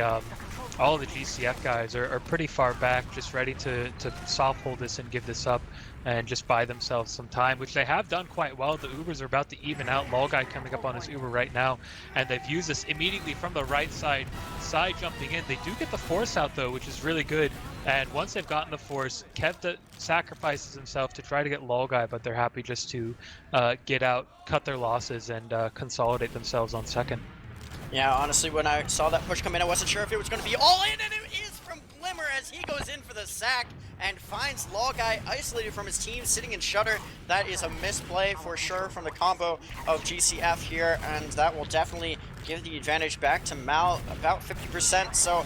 GCF guys are pretty far back, just ready to soft hold this and give this up and just buy themselves some time, which they have done quite well. The Ubers are about to even out. LolGuy coming up on his Uber right now, and they've used this immediately from the right side jumping in. They do get the force out though, which is really good. And once they've gotten the force, Kev sacrifices himself to try to get LolGuy, but they're happy just to get out, cut their losses, and consolidate themselves on second. Yeah, honestly, when I saw that push come in, I wasn't sure if it was going to be all in, and it is from Glimmer as he goes in for the sack and finds LolGuy isolated from his team, sitting in Shutter. That is a misplay for sure from the combo of GCF here, and that will definitely give the advantage back to Mal, about 50%. So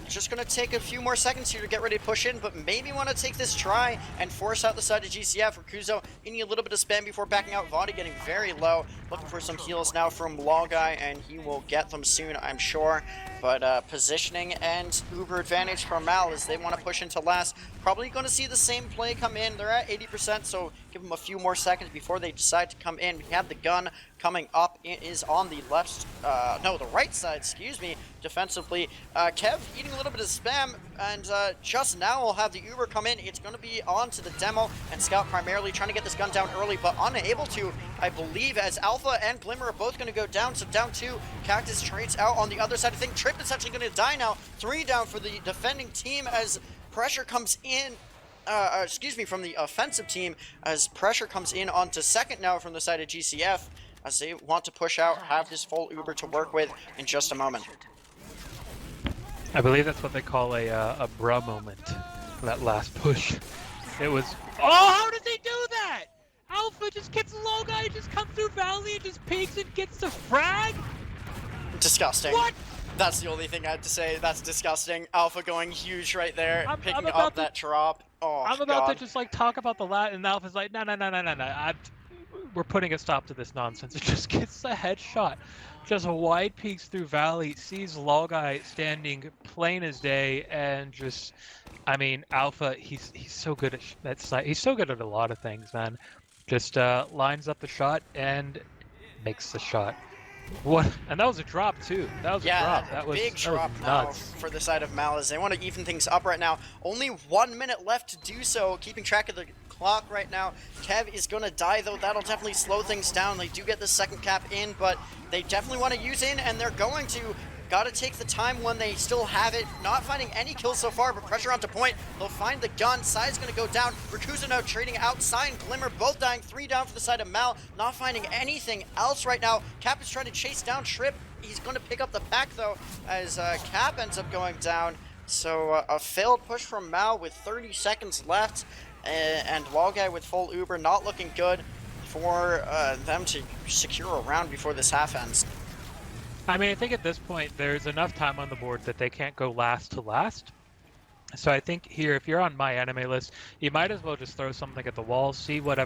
just going to take a few more seconds here to get ready to push in, but maybe want to take this try and force out the side of GCF. Rakuzo needing a little bit of spam before backing out. VOD getting very low. Looking for some heals now from LolGuy, and he will get them soon, I'm sure. But positioning and Uber advantage for Mal as they want to push into last. Probably going to see the same play come in. They're at 80%, so give them a few more seconds before they decide to come in. We have the gun coming up. It is on the left, no, the right side, excuse me, defensively. Kev eating a little bit of spam, and just now we'll have the Uber come in. It's going to be on to the demo, and Scout primarily trying to get this gun down early, but unable to, I believe, as Alpha and Glimmer are both going to go down. So down 2, Cactus trades out on the other side. I think Trip is actually going to die now. 3 down for the defending team as pressure comes in. Excuse me, from the offensive team as pressure comes in onto second now from the side of GCF as they want to push out, have this full Uber to work with in just a moment. I believe that's what they call a bruh moment, that last push. It was, oh, how did they do that? Alpha just gets LolGuy, just comes through Valley and just peeks and gets the frag? Disgusting. What? That's the only thing I have to say. That's disgusting. Alpha going huge right there, picking up that drop. Oh, I'm about to just like talk about the lat, and Alpha's like, no. We're putting a stop to this nonsense. It just gets the headshot. Just wide peeks through Valley, sees LolGuy standing plain as day, and just, I mean, Alpha, he's so good at that side. He's so good at a lot of things, man. Just lines up the shot and makes the shot. What? And that was a drop too. That was a drop. That was big drop now for the side of Mal as they want to even things up right now. Only 1 minute left to do so. Keeping track of the clock right now. Kev is going to die though. That'll definitely slow things down. They do get the second cap in, but they definitely want to use in, and they're going to. Got to take the time when they still have it. Not finding any kills so far, but pressure onto point. They'll find the gun. Side's going to go down. Rakuzo now trading out. Sign, Glimmer both dying. 3 down for the side of Mal. Not finding anything else right now. Cap is trying to chase down Trip. He's going to pick up the pack though, as Cap ends up going down. So a failed push from Mal with 30 seconds left. and Logguy with full Uber not looking good for them to secure a round before this half ends. I mean, I think at this point there's enough time on the board that they can't go last to last. So I think here, if you're on MyAnimeList, you might as well just throw something at the wall, see what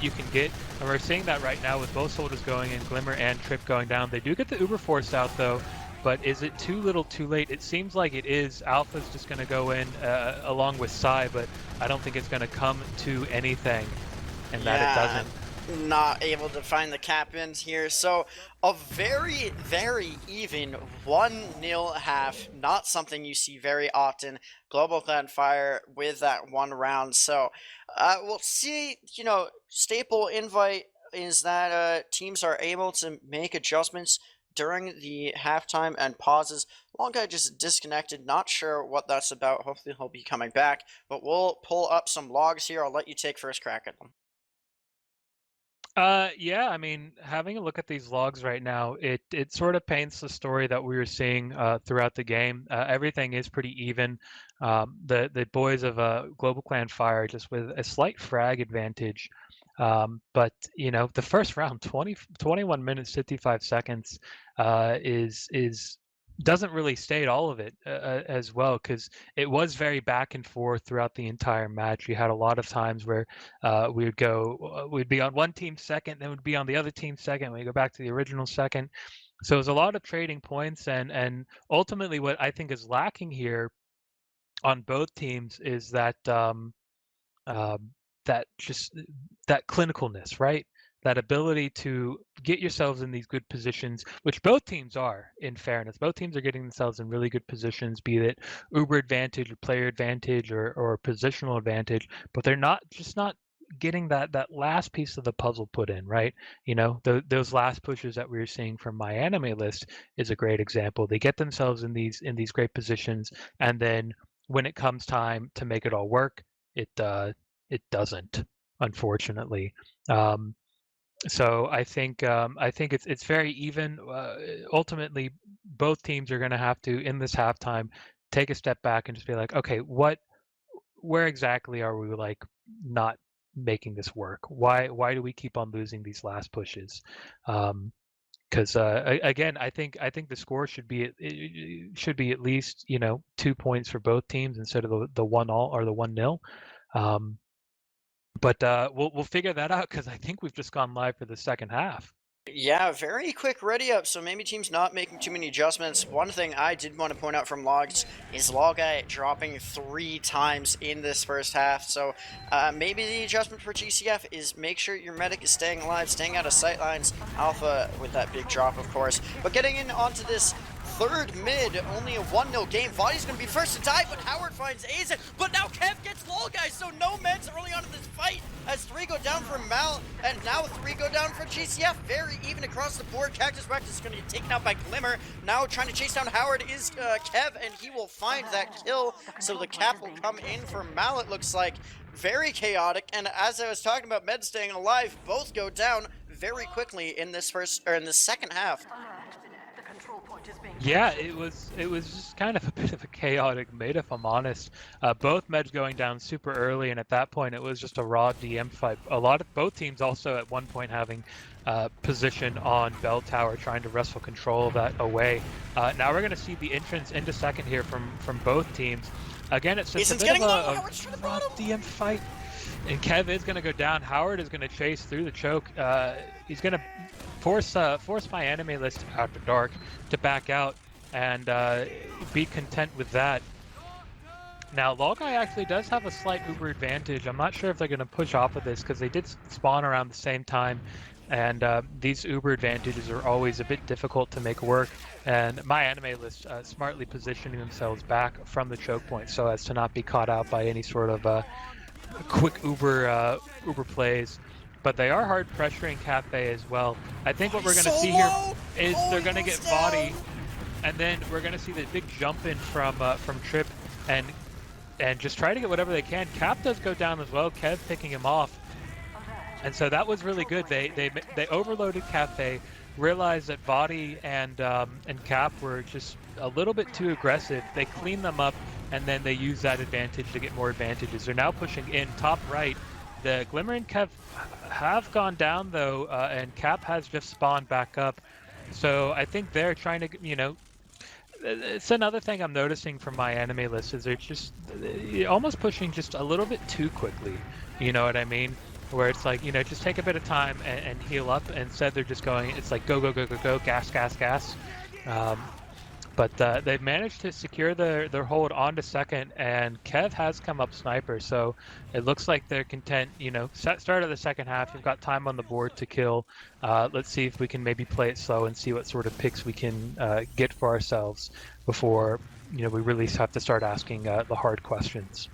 you can get. And we're seeing that right now with both soldiers going in, Glimmer and Trip going down. They do get the Uber forced out though, but is it too little too late? It seems like it is. Alpha's just going to go in along with Psy, but I don't think it's going to come to anything, and that it doesn't. Not able to find the cap-ins here, so a very, very even 1-0 half, not something you see very often. Global Clan Fire with that one round, so we'll see. You know, staple invite is that teams are able to make adjustments during the halftime and pauses. Long guy just disconnected, not sure what that's about. Hopefully he'll be coming back, but we'll pull up some logs here. I'll let you take first crack at them. Yeah, I mean, having a look at these logs right now, it sort of paints the story that we were seeing throughout the game. Everything is pretty even. The boys of Global Clan Fire just with a slight frag advantage. But you know, the first round, 21 minutes 55 seconds, is doesn't really state all of it as well, because it was very back and forth throughout the entire match. You had a lot of times where we'd be on one team second, then we'd be on the other team second. We go back to the original second. So it was a lot of trading points, and ultimately what I think is lacking here on both teams is that that clinicalness, right? That ability to get yourselves in these good positions, which both teams are, in fairness. Both teams are getting themselves in really good positions, be it Uber advantage or player advantage or positional advantage, but they're not getting that last piece of the puzzle put in, right? You know, those last pushes that we were seeing from MyAnimeList is a great example. They get themselves in these great positions, and then when it comes time to make it all work, it doesn't, unfortunately. So I think it's very even. Ultimately, both teams are going to have to, in this halftime, take a step back and just be like, okay, where exactly are we like not making this work? Why do we keep on losing these last pushes? Because again, I think the score should be at least 2 points for both teams instead of the 1-all or the 1-0. But we'll figure that out, because I think we've just gone live for the second half. Yeah, very quick ready up, so maybe team's not making too many adjustments. One thing I did want to point out from logs is Logguy dropping 3 times in this first half, so maybe the adjustment for GCF is make sure your medic is staying alive, staying out of sightlines. Alpha with that big drop, of course. But getting in onto this third mid, only a 1-0 game. Vody's going to be first to die, but Howard finds Azen. But now Kev gets Logguy, so no meds early on in this fight as 3 go down for Mal, and now 3 go down for GCF. Very even across the board. Cactus Rex is going to get taken out by Glimmer. Now trying to chase down Howard is Kev, and he will find that kill. So the cap will come in for Mal, it looks like. Very chaotic, and as I was talking about Med staying alive, both go down very quickly in this second half. Yeah, it was just kind of a bit of a chaotic mid, if I'm honest. Both meds going down super early, and at that point it was just a raw DM fight. Both teams also at one point having position on Bell Tower, trying to wrestle control of that away. Now we're going to see the entrance into second here from both teams. Again, it's just a bit of a raw DM fight. And Kev is going to go down. Howard is going to chase through the choke. He's going to force MyAnimeList after dark to back out and be content with that. Now, Logguy actually does have a slight Uber advantage. I'm not sure if they're going to push off of this, because they did spawn around the same time, and these Uber advantages are always a bit difficult to make work. And MyAnimeList smartly positioning themselves back from the choke point so as to not be caught out by any sort of quick Uber plays. But they are hard pressuring Cafe as well. I think what we're going to see here is they're going to get Body, and then we're going to see the big jump in from Trip and just try to get whatever they can. Cap does go down as well, Kev picking him off. And so that was really good. They overloaded Cafe, realized that Body and Cap were just a little bit too aggressive. They cleaned them up, and then they use that advantage to get more advantages. They're now pushing in top right. The Glimmer and Kev have gone down though, and Cap has just spawned back up. So I think they're trying to, you know, it's another thing I'm noticing from MyAnimeList is they're just almost pushing just a little bit too quickly. You know what I mean? Where it's like, you know, just take a bit of time and heal up. Instead, they're just going, it's like go, go, go, go, go, gas, gas, gas. But they've managed to secure their hold onto second, and Kev has come up sniper, so it looks like they're content, you know, start of the second half, we've got time on the board to kill. Let's see if we can maybe play it slow and see what sort of picks we can get for ourselves before, you know, we really have to start asking the hard questions.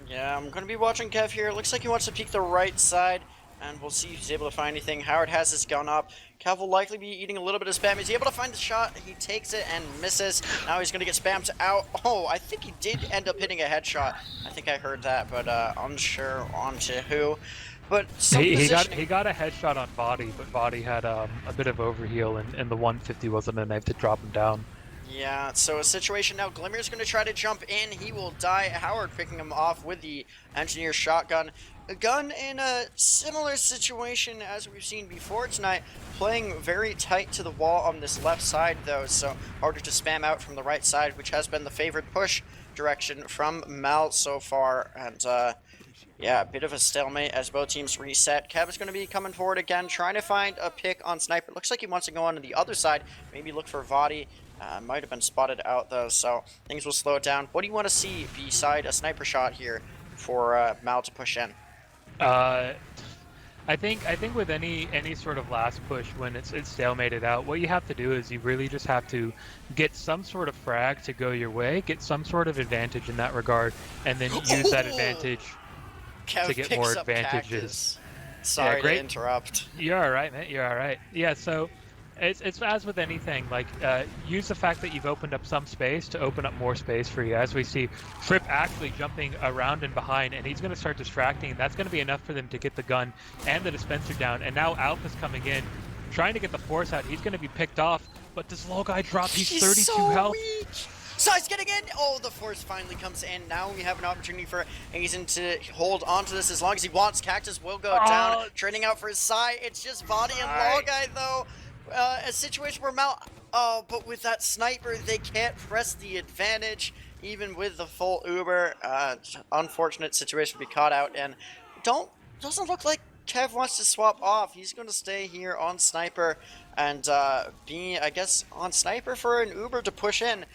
Yeah, I'm going to be watching Kev here. It looks like he wants to peek the right side, and we'll see if he's able to find anything. Howard has his gun up. Kev will likely be eating a little bit of spam. Is he able to find the shot? He takes it and misses. Now he's going to get spammed out. Oh, I think he did end up hitting a headshot. I think I heard that, but unsure onto who. But he got a headshot on Body, but Body had a bit of overheal, and the 150 wasn't enough to drop him down. Yeah, so a situation now. Glimmer's going to try to jump in. He will die. Howard picking him off with the engineer shotgun. A gun in a similar situation as we've seen before tonight, playing very tight to the wall on this left side though, so harder to spam out from the right side, which has been the favored push direction from Mal so far. And yeah, a bit of a stalemate as both teams reset. Kev is going to be coming forward again, trying to find a pick on Sniper. Looks like he wants to go on to the other side, maybe look for VOD. Might have been spotted out though, so things will slow it down. What do you want to see beside a sniper shot here for Mal to push in? I think with any sort of last push when it's stalemated out, what you have to do is you really just have to get some sort of frag to go your way, get some sort of advantage in that regard, and then use that advantage Kev to get more advantages. Cactus. Sorry to interrupt. You're all right, man. You're all right. Yeah, so it's as with anything, like use the fact that you've opened up some space to open up more space for you. As we see Fripp actually jumping around and behind, and he's going to start distracting, and that's going to be enough for them to get the gun and the dispenser down. And now Alpha's coming in, trying to get the force out. He's going to be picked off, but does Low Guy drop? He's 32 so health. Weak. Size getting in! Oh, the force finally comes in. Now we have an opportunity for Aizen to hold on to this as long as he wants. Cactus will go down, trading out for his side. It's just Body and Low Guy though. A situation where Mal, but with that sniper, they can't press the advantage, even with the full Uber. Unfortunate situation to be caught out, and doesn't look like Kev wants to swap off. He's going to stay here on sniper and be, I guess, on sniper for an Uber to push in.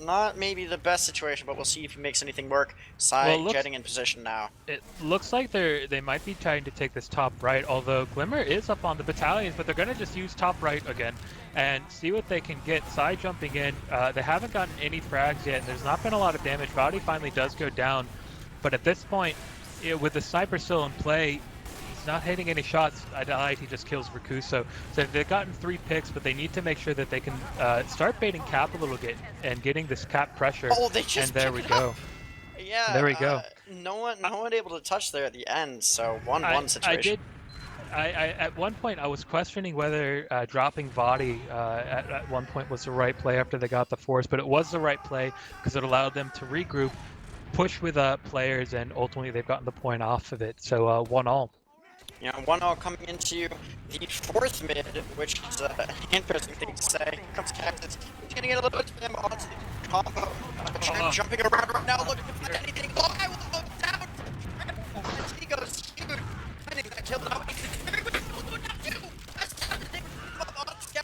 Not maybe the best situation, but we'll see if he makes anything work. Getting in position now. It looks like they might be trying to take this top right, although Glimmer is up on the battalions, but they're going to just use top right again and see what they can get. Side jumping in. They haven't gotten any frags yet, and there's not been a lot of damage. Body finally does go down, but at this point, with the sniper still in play, not hitting any shots. I died. He just kills Rakuso. So they've gotten 3 picks, but they need to make sure that they can start baiting Cap a little bit and getting this Cap pressure. Oh, they just and there we go. Yeah, there we go. No one able to touch there at the end. So 1-1 situation. At one point I was questioning whether dropping Vadi at one point was the right play after they got the force, but it was the right play because it allowed them to regroup, push with players, and ultimately they've gotten the point off of it. So 1-1. Yeah, 1-0 coming into the 4th mid, which is an interesting thing to say. Here comes Cactus. He's going to get a little bit of them onto the combo. Jumping around right now, looking to find anything. Oh, I will go down! He goes huge. Finding that kill now.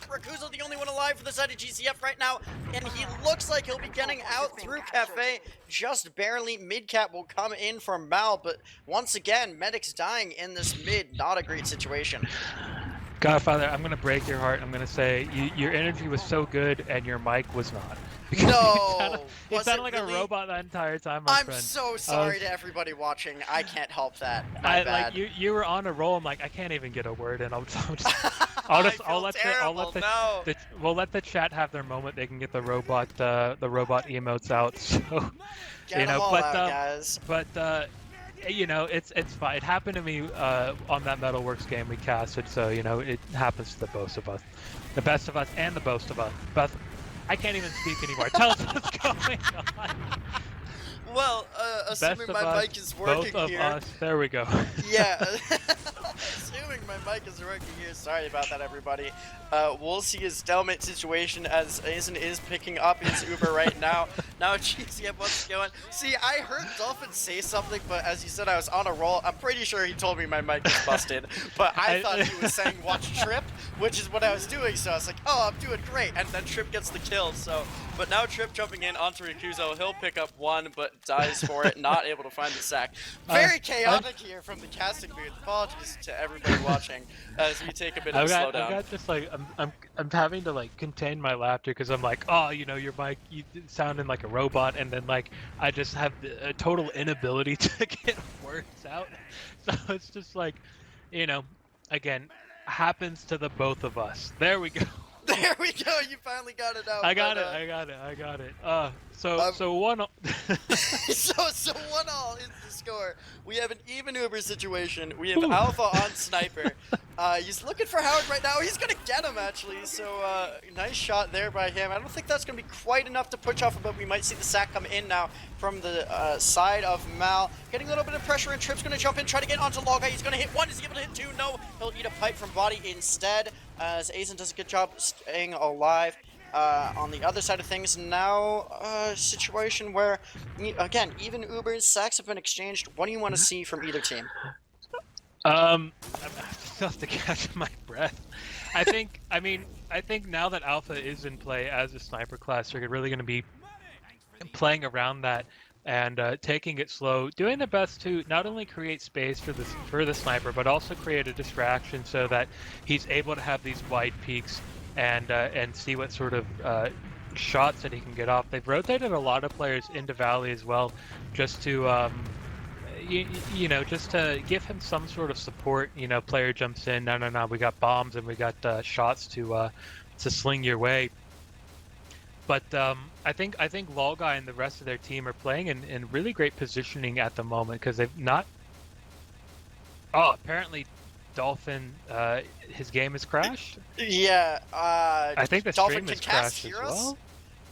Rakuso, the only one alive for the side of GCF right now, and he looks like he'll be getting out through Cafe just barely. Mid-cap will come in for Mal, but once again, Medic's dying in this mid. Not a great situation. Godfather, I'm going to break your heart. I'm going to say your energy was so good and your mic was not. No! You sounded like really? A robot that entire time, my friend. I'm so sorry to everybody watching. I can't help that. My bad. Like you were on a roll. I'm like, I can't even get a word in. We'll let the chat have their moment. They can get the robot emotes out. So Get them all out, guys. But you know, it's fine. It happened to me on that Metalworks game we casted. So you know, it happens to the both of us, the best of us, and the boast of us. But I can't even speak anymore. Tell us what's going on. Well, Best assuming of my us, mic is both working of here. us. There we go. Yeah, assuming my mic is working here. Sorry about that, everybody. We'll see his stalemate situation as Aizen is picking up his Uber right now. Now GCF wants to go in. See, I heard Dolphin say something, but as you said, I was on a roll. I'm pretty sure he told me my mic was busted, but I thought he was saying watch Trip, which is what I was doing. So I was like, oh, I'm doing great, and then Trip gets the kill. So, but now Trip jumping in onto Rikuzo, he'll pick up one, but dies for it, not able to find the sack. Very chaotic here from the casting booth. Apologies to everybody watching as we take a bit of a slowdown. I've got just like I'm having to like contain my laughter because I'm like, oh, you know, your mic, you sounding like a robot, and then like I just have a total inability to get words out. So it's just like, you know, again, happens to the both of us. There we go. There we go. You finally got it out. I got it. So one. So 1-1 is the score. We have an even Uber situation. We have Alpha on Sniper. He's looking for Howard right now. He's gonna get him actually. So nice shot there by him. I don't think that's gonna be quite enough to push off, but we might see the sack come in now from the side of Mal. Getting a little bit of pressure, and Trip's gonna jump in, try to get onto Logguy. He's gonna hit one. Is he able to hit two? No. He'll eat a pipe from Body instead. As Aizen does a good job staying alive. On the other side of things, now a situation where, again, even Ubers, sacks have been exchanged. What do you want to see from either team? I still have to catch my breath. I think now that Alpha is in play as a sniper class, they're really going to be playing around that and taking it slow, doing their best to not only create space for the sniper, but also create a distraction so that he's able to have these wide peaks and see what sort of shots that he can get off. They've rotated a lot of players into Valley as well, just to you know, just to give him some sort of support. You know, player jumps in, no, we got bombs and we got shots to sling your way. But I think Logguy and the rest of their team are playing in really great positioning at the moment because they've not. Oh, apparently Dolphin, his game has crashed. Yeah, I think the Dolphin stream can has cast crashed as hear us. well.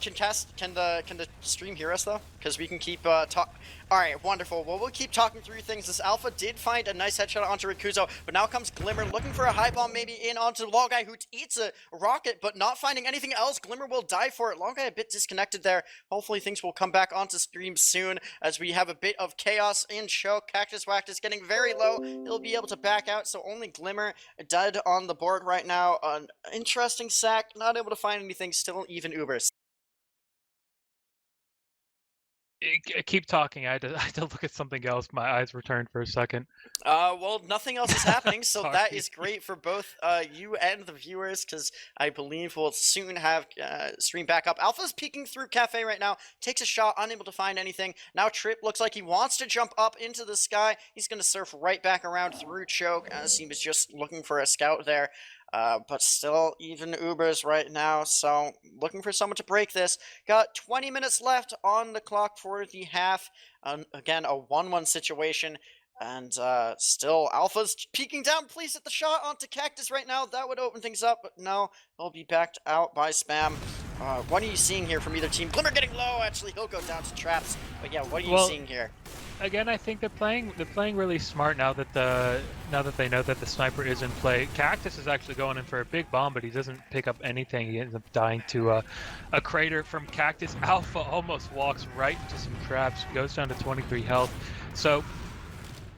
Can the stream hear us though? Because we can keep talk. All right, wonderful. Well, we'll keep talking through things. This Alpha did find a nice headshot onto Rikuzo, but now comes Glimmer looking for a high bomb maybe in onto Logguy, who eats a rocket, but not finding anything else. Glimmer will die for it. Logguy a bit disconnected there. Hopefully things will come back onto stream soon as we have a bit of chaos in show. Cactus Wactus getting very low. He'll be able to back out, so only Glimmer dead on the board right now. An interesting sack, not able to find anything, still even Ubers. Keep talking. I had to look at something else. My eyes were turned for a second. Well, nothing else is happening, so that Sorry. is great for both you and the viewers, because I believe we'll soon have stream back up. Alpha's peeking through Cafe right now, takes a shot, unable to find anything. Now Trip looks like he wants to jump up into the sky. He's going to surf right back around through Choke, as he was just looking for a scout there. But still even Ubers right now, so looking for someone to break this. Got 20 minutes left on the clock for the half. Again, a 1-1 situation. And still, Alpha's peeking down. Please hit the shot onto Cactus right now. That would open things up, but no, he'll be backed out by Spam. What are you seeing here from either team? Glimmer getting low. Actually, he'll go down to traps. But yeah, what are you seeing here? Again, I think they're playing really smart now that they know that the sniper is in play. Cactus is actually going in for a big bomb, but he doesn't pick up anything. He ends up dying to a crater from Cactus. Alpha almost walks right into some traps, goes down to 23 health. So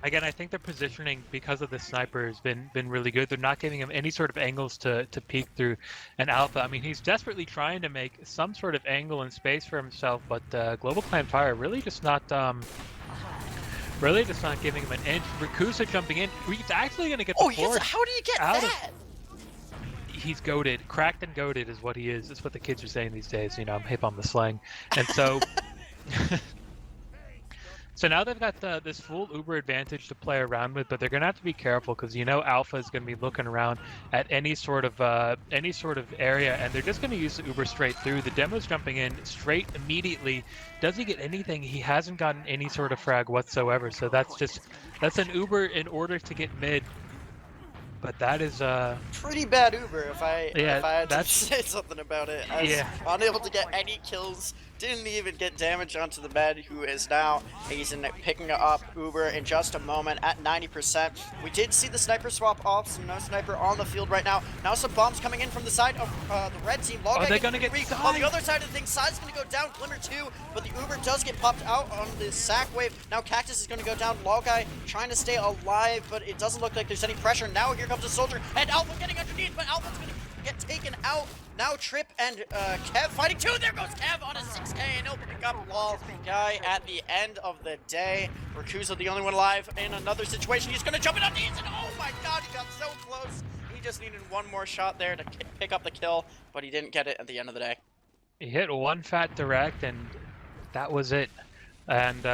again, I think their positioning because of the sniper has been really good. They're not giving him any sort of angles to peek through. And Alpha, I mean, he's desperately trying to make some sort of angle and space for himself, but Global Clan Fire really just not giving him an inch. Rikusa jumping in. He's actually going to get the force. How do you get that? He's goated. Cracked and goated is what he is. That's what the kids are saying these days. You know, I'm hip on the slang. And so... So now they've got this full Uber advantage to play around with, but they're going to have to be careful because you know Alpha is going to be looking around at any sort of area, and they're just going to use the Uber straight through. The demo's jumping in straight immediately. Does he get anything? He hasn't gotten any sort of frag whatsoever. So that's an Uber in order to get mid. But that is pretty bad Uber if I had to that's say something about it. I was unable to get any kills Didn't even get damage onto the med, who is now, he's picking up Uber in just a moment at 90%. We did see the sniper swap off, so no sniper on the field right now. Now some bombs coming in from the side of the red team. Oh, they're gonna get weak. On the other side of the thing, Sai's gonna go down, Glimmer too, but the Uber does get popped out on the sack wave. Now Cactus is gonna go down, Logguy trying to stay alive, but it doesn't look like there's any pressure. Now here comes the soldier, and Alpha getting underneath, but Alpha's gonna get taken out. Now Trip and Kev fighting too. There goes Kev on a 6K, and he'll pick up Lol guy at the end of the day. Rakuza the only one alive in another situation. He's gonna jump in on these, and oh my god, he got so close. He just needed one more shot there to pick up the kill, but he didn't get it at the end of the day. He hit one fat direct, and that was it. And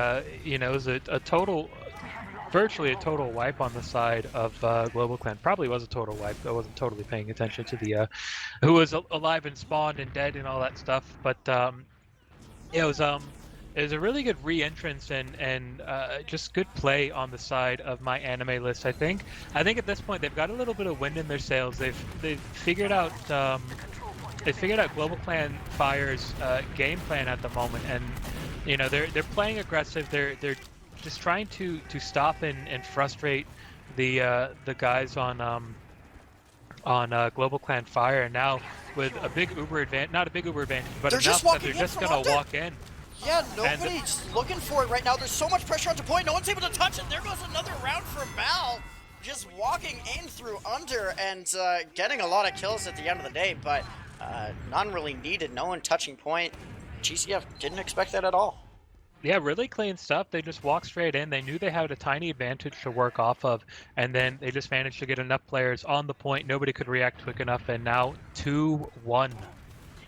you know, it was a total, virtually a total wipe on the side of Global Clan. Probably was a total wipe. I wasn't totally paying attention to the who was alive and spawned and dead and all that stuff. But it was a really good re-entrance and just good play on the side of MyAnimeList. I think at this point they've got a little bit of wind in their sails. They've figured out Global Clan Fire's game plan at the moment, and you know they're playing aggressive. They're just trying to stop and frustrate the guys on Global Clan Fire, and now with a big Uber advantage, not a big Uber advantage, but enough that they're just gonna walk in. Yeah, nobody's looking for it right now. There's so much pressure onto point. No one's able to touch it. There goes another round for Mal. Just walking in through under and getting a lot of kills at the end of the day, but none really needed. No one touching point. GCF didn't expect that at all. Yeah, really clean stuff. They just walked straight in. They knew they had a tiny advantage to work off of, and then they just managed to get enough players on the point. Nobody could react quick enough, and now 2-1.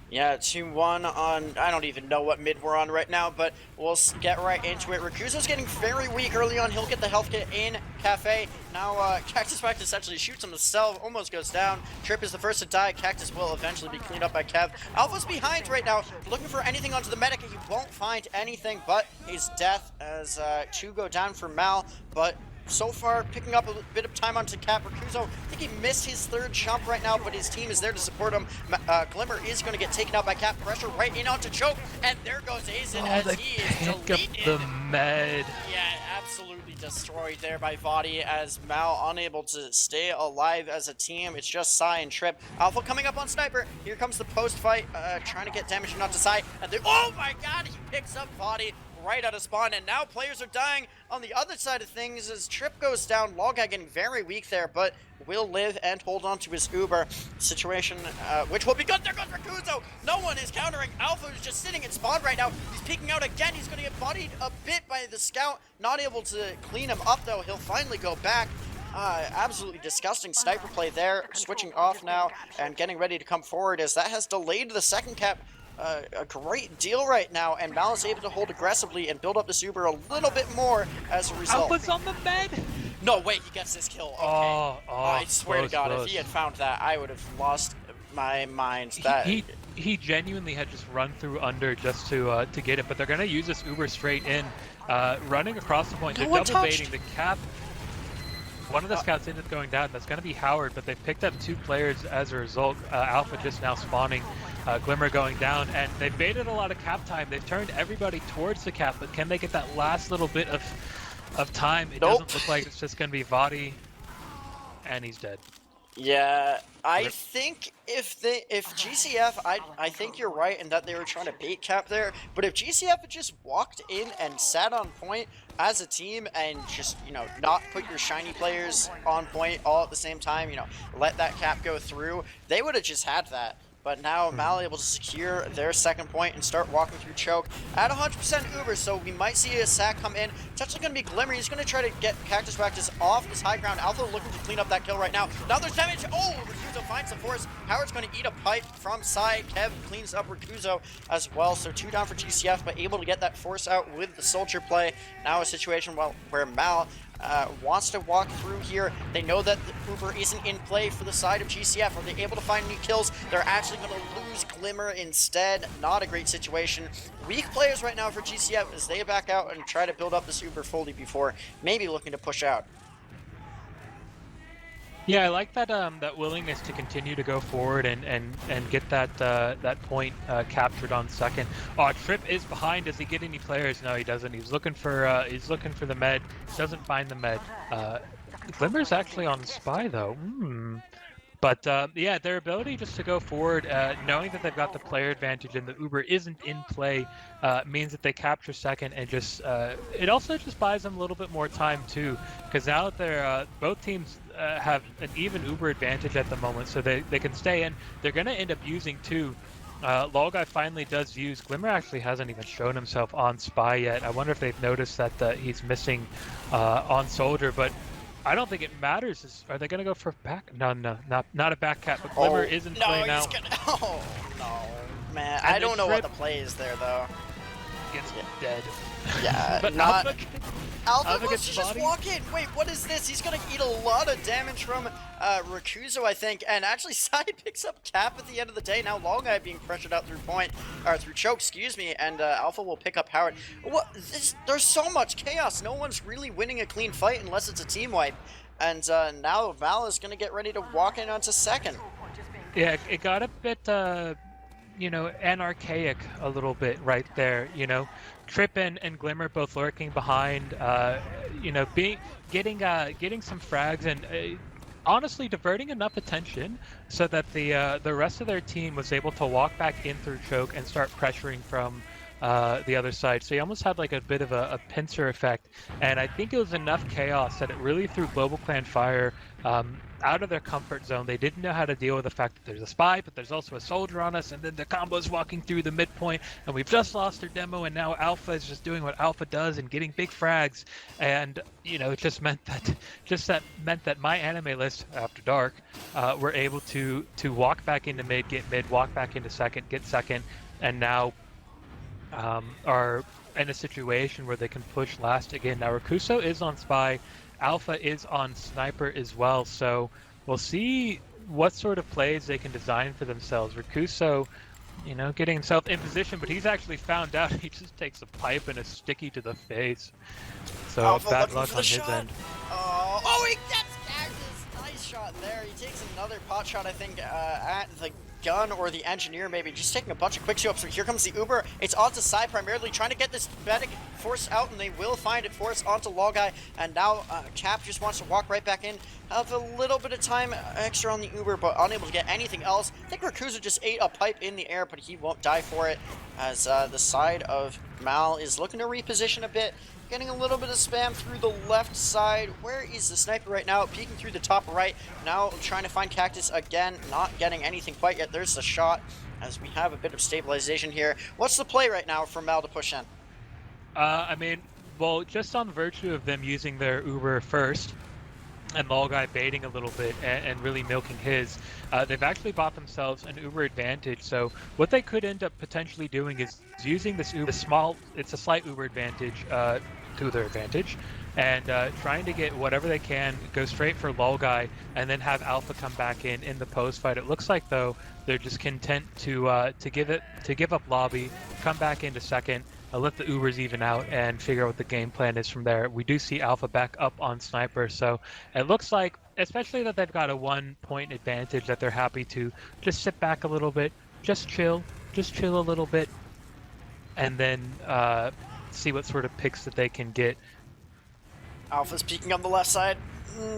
Yeah, 2-1 on, I don't even know what mid we're on right now, but we'll get right into it. Rakuza's getting very weak early on. He'll get the health kit in Cafe. Now Cactus Fact essentially shoots himself, almost goes down. Trip is the first to die. Cactus will eventually be cleaned up by Kev. Alpha's behind right now, looking for anything onto the medic. He won't find anything but his death as 2 go down for Mal, but so far picking up a bit of time onto Cap. Rakuzo, I think he missed his 3rd jump right now, but his team is there to support him. Glimmer is going to get taken out by Cap. Pressure right in onto Choke, and there goes Aizen as he is deleted. The med. Yeah, absolutely destroyed there by VOD as Mal unable to stay alive as a team. It's just Sai and Trip. Alpha coming up on Sniper. Here comes the post fight, trying to get damage onto Sai, and oh my god, he picks up VOD right out of spawn, and now players are dying on the other side of things as Trip goes down. Logguy getting very weak there, but will live and hold on to his Uber situation, which will be good. There goes Rakuzo. No one is countering. Alpha is just sitting in spawn right now. He's peeking out again. He's going to get bodied a bit by the scout. Not able to clean him up, though. He'll finally go back. Absolutely disgusting sniper play there. Switching off now and getting ready to come forward as that has delayed the second cap a great deal right now, and Mal is able to hold aggressively and build up this Uber a little bit more as a result. Alpha's on the med? No, wait, he gets this kill. Okay. I swear to God, if he had found that, I would have lost my mind. He genuinely had just run through under just to get it, but they're gonna use this Uber straight in, running across the point. They're double baiting the Cap. One of the scouts ended up going down. That's going to be Howard, but they've picked up 2 players as a result. Alpha just now spawning, Glimmer going down, and they've baited a lot of cap time. They've turned everybody towards the cap, but can they get that last little bit of time? It doesn't look like it's just going to be VOD, and he's dead. Yeah, I think if GCF, I think you're right in that they were trying to bait cap there, but if GCF had just walked in and sat on point as a team and just, you know, not put your shiny players on point all at the same time, you know, let that cap go through, they would have just had that. But now Mal able to secure their second point and start walking through Choke at 100% Uber, so we might see a sack come in. It's actually going to be Glimmer. He's going to try to get Cactus Practice off his high ground. Alpha looking to clean up that kill right now. Now there's damage. Oh, Rakuzo finds the force. Howard's going to eat a pipe from Sai. Kev cleans up Rakuzo as well, so 2 down for GCF, but able to get that force out with the soldier play. Now a situation where Mal wants to walk through here. They know that the Uber isn't in play for the side of GCF. Are they able to find any kills? They're actually going to lose Glimmer instead. Not a great situation. Weak players right now for GCF as they back out and try to build up this Uber fully before maybe looking to push out. Yeah, I like that that willingness to continue to go forward and get that that point captured on second. Oh, Trip is behind. Does he get any players? No, he doesn't. He's looking for the med. Doesn't find the med. Glimmer's actually on spy though. But yeah, their ability just to go forward, knowing that they've got the player advantage and the Uber isn't in play, means that they capture second and just it also just buys them a little bit more time too, because now that they're both teams have an even Uber advantage at the moment, so they can stay in. They're going to end up using two. Lolguy finally does use. Glimmer actually hasn't even shown himself on spy yet. I wonder if they've noticed that he's missing on soldier, but I don't think it matters. Are they going to go for back? No, not a back cap. But Glimmer is in play now. Oh, no, man. And I don't know what Trip the play is there, though. gets dead. Yeah, but not... Alpha let's just walk in. Wait, what is this? He's gonna eat a lot of damage from Rakuzo, I think, and actually Side picks up cap at the end of the day. Now Lolguy being pressured out through through choke, excuse me, and Alpha will pick up Howard. What? There's so much chaos. No one's really winning a clean fight unless it's a team wipe. And now Val is gonna get ready to walk in onto second. Yeah, it got a bit, you know, anarchaic a little bit right there, you know. Trip and Glimmer both lurking behind, you know, getting some frags and honestly diverting enough attention so that the rest of their team was able to walk back in through choke and start pressuring from the other side. So you almost had like a bit of a pincer effect, and I think it was enough chaos that it really threw Global Clan Fire out of their comfort zone. They didn't know how to deal with the fact that there's a spy, but there's also a soldier on us, and then the combo's walking through the midpoint, and we've just lost their demo, and now Alpha is just doing what Alpha does and getting big frags. And you know, it just meant that MyAnimeList after dark were able to walk back into mid, get mid, walk back into second, get second, and now are in a situation where they can push last again. Now Rakuso is on spy, Alpha is on sniper as well, so we'll see what sort of plays they can design for themselves. Rakuso, you know, getting himself in position, but he's actually found out he just takes a pipe and a sticky to the face. So Alpha bad luck on his shot. end. Oh, he gets Cactus! Nice shot there. He takes another pot shot, I think, at the gun or the engineer, maybe just taking a bunch of quick scopes. Here comes the Uber. It's onto Side primarily, trying to get this medic force out, and they will find it. Force onto Lolguy, and now Cap just wants to walk right back in. Have a little bit of time extra on the Uber, but unable to get anything else. I think Rakuza just ate a pipe in the air, but he won't die for it, as the side of Mal is looking to reposition a bit. Getting a little bit of spam through the left side. Where is the sniper right now? Peeking through the top right. Now trying to find Cactus again. Not getting anything quite yet. There's the shot as we have a bit of stabilization here. What's the play right now for Mal to push in? I mean, well, just on virtue of them using their Uber first, and Lolguy baiting a little bit and really milking his, they've actually bought themselves an Uber advantage. So what they could end up potentially doing is using this Uber, it's a slight Uber advantage to their advantage, and trying to get whatever they can, go straight for Lolguy, and then have Alpha come back in the post fight. It looks like though they're just content to give up lobby, come back into second, let the Ubers even out, and figure out what the game plan is from there. We do see Alpha back up on sniper, so it looks like, especially that they've got a 1 point advantage, that they're happy to just sit back a little bit, just chill a little bit, and then see what sort of picks that they can get. Alpha's peeking on the left side.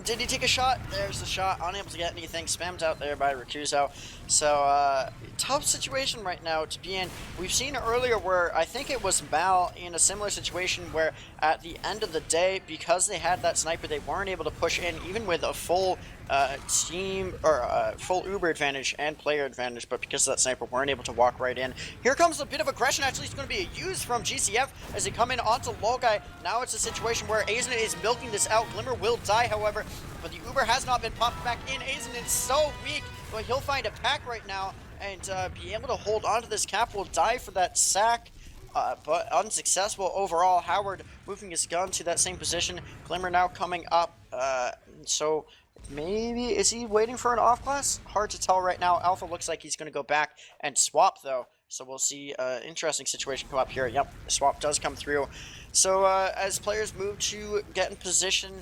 Did he take a shot? There's the shot. Unable to get anything. Spammed out there by Rakuzo. So, tough situation right now to be in. We've seen earlier where I think it was Mal in a similar situation where at the end of the day, because they had that sniper, they weren't able to push in even with a full team or full Uber advantage and player advantage, but because of that sniper, weren't able to walk right in. Here comes a bit of aggression. Actually, it's going to be a use from GCF as they come in onto Lolguy. Now it's a situation where Azen is milking this out. Glimmer will die, however, but the Uber has not been popped back in. Azen is so weak, but he'll find a pack right now and be able to hold on to this cap. Will die for that sack. But unsuccessful overall. Howard moving his gun to that same position. Glimmer now coming up. So maybe, is he waiting for an off class? Hard to tell right now. Alpha looks like he's going to go back and swap though. So we'll see interesting situation come up here. Yep, the swap does come through. So as players move to get in position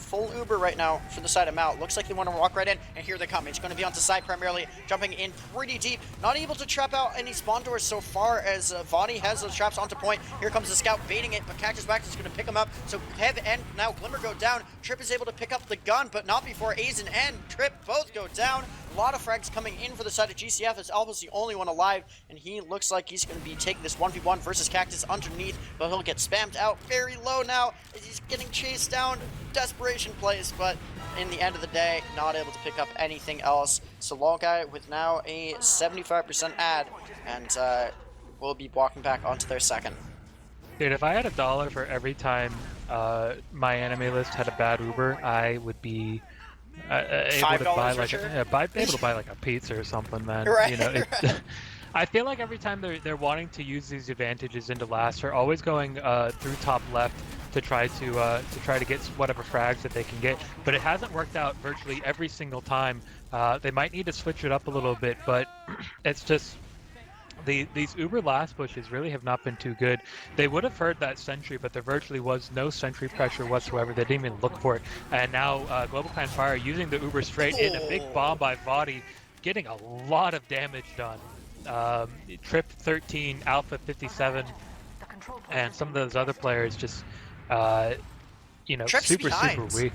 full Uber right now for the side of Mal. Looks like they want to walk right in, and here they come. It's going to be onto side primarily, jumping in pretty deep. Not able to trap out any spawn doors so far as VOD has those traps onto point. Here comes the scout baiting it, but Cactus Wax is going to pick him up. So Kev and now Glimmer go down. Trip is able to pick up the gun, but not before Aizen and Trip both go down. A lot of frags coming in for the side of GCF as Alpha's the only one alive, and he looks like he's going to be taking this 1v1 versus Cactus underneath, but he'll get spammed out very low now as he's getting chased down. Desperation plays, but in the end of the day, not able to pick up anything else. So Guy with now a 75% ad, and will be walking back onto their second. Dude, if I had $1 for every time MyAnimeList had a bad Uber, I would be able to buy like able to buy like a pizza or something, man. Right, You know, right. I feel like every time they're wanting to use these advantages into last, they're always going through top left to try to get whatever frags that they can get. But it hasn't worked out virtually every single time. They might need to switch it up a little bit, but it's just these Uber last pushes really have not been too good. They would have heard that sentry, but there virtually was no sentry pressure whatsoever. They didn't even look for it. And now Global Clan Fire using the Uber straight in, a big bomb by VOD, getting a lot of damage done. Trip 13, Alpha 57, and some of those other players just, you know, Trip's super behind. weak.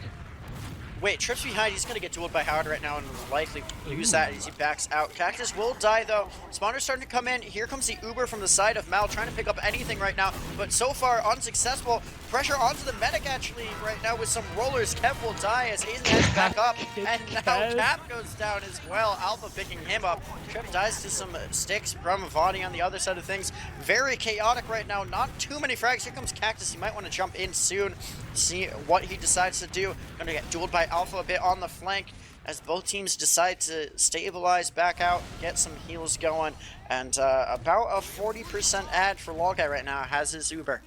Wait, Trip's behind. He's going to get dueled by Howard right now and will likely lose that as he backs out. Cactus will die, though. Spawner's starting to come in. Here comes the Uber from the side of Mal, trying to pick up anything right now, but so far unsuccessful. Pressure onto the medic, actually, right now with some rollers. Kev will die as Aizen heads back up, and now Cap goes down as well. Alpha picking him up. Trip dies to some sticks from VOD on the other side of things. Very chaotic right now. Not too many frags. Here comes Cactus. He might want to jump in soon, see what he decides to do. Gonna get dueled by Alpha a bit on the flank as both teams decide to stabilize, back out, get some heals going, and about a 40% ad for Guy right now has his Uber.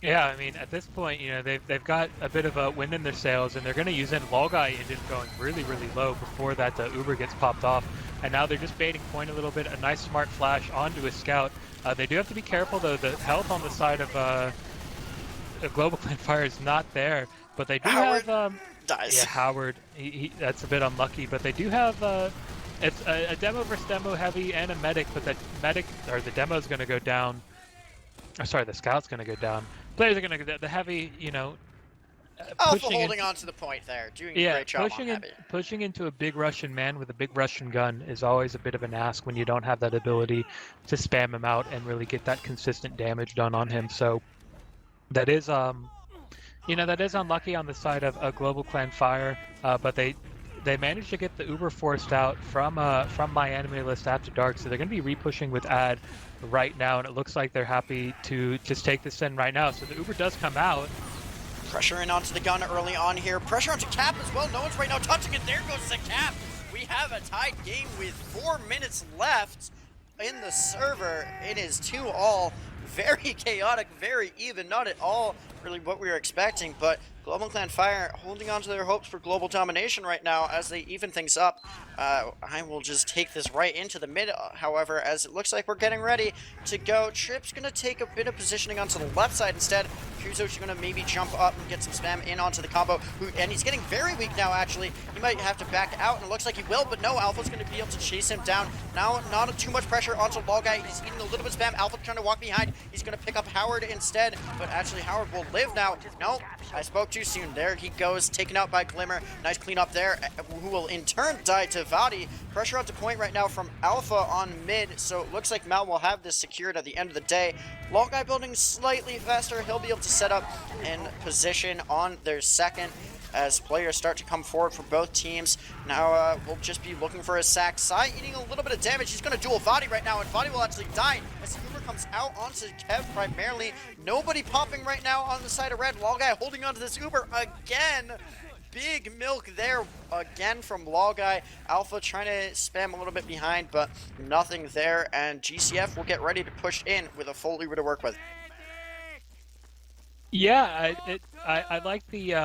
Yeah, I mean, at this point, you know, they've got a bit of a wind in their sails, and they're going to use in Guy engine going really, really low before that Uber gets popped off. And now they're just baiting point a little bit, a nice smart flash onto a scout. They do have to be careful, though. The health on the side of Global Clan Fire is not there, but they do Howard have... dies. Yeah, Howard, that's a bit unlucky, but they do have... it's a demo versus demo heavy and a medic, but that medic, or the demo is going to go down. Or sorry, the scout's going to go down. Players are going to go down. The heavy, you know... Alpha holding on to the point there, doing a great job on heavy. Pushing into a big Russian man with a big Russian gun is always a bit of an ask when you don't have that ability to spam him out and really get that consistent damage done on him. So that is, you know, that is unlucky on the side of Global Clan Fire, but they managed to get the Uber forced out from MyAnimeList After Dark, so they're going to be re-pushing with ad right now, and it looks like they're happy to just take this in right now. So the Uber does come out. Pressure in onto the gun early on here. Pressure onto Cap as well. No one's right now touching it. There goes the Cap. We have a tied game with 4 minutes left in the server. It is 2-all. Very chaotic, very even. Not at all really what we were expecting, but Global Clan Fire holding on to their hopes for global domination right now as they even things up. I will just take this right into the mid, however, as it looks like we're getting ready to go. Trip's going to take a bit of positioning onto the left side instead. Kuzo's going to maybe jump up and get some spam in onto the combo, and he's getting very weak now, actually. He might have to back out, and it looks like he will, but no, Alpha's going to be able to chase him down. Now, not too much pressure onto Guy. He's eating a little bit of spam. Alpha trying to walk behind. He's going to pick up Howard instead, but actually Howard will live now. No, I spoke too soon. There he goes, taken out by Glimmer. Nice cleanup there, who will in turn die to Vadi. Pressure onto point right now from Alpha on mid, so it looks like Mal will have this secured at the end of the day. Guy building slightly faster. He'll be able to set up in position on their second as players start to come forward for both teams. Now we'll just be looking for a sack. Sai eating a little bit of damage. He's going to duel Vadi right now, and Vadi will actually die as the Uber comes out onto Kev primarily. Nobody popping right now on the side of red. Guy holding onto this Uber again. Big milk there again from Guy. Alpha trying to spam a little bit behind, but nothing there, and GCF will get ready to push in with a full Uber to work with. Yeah, I like the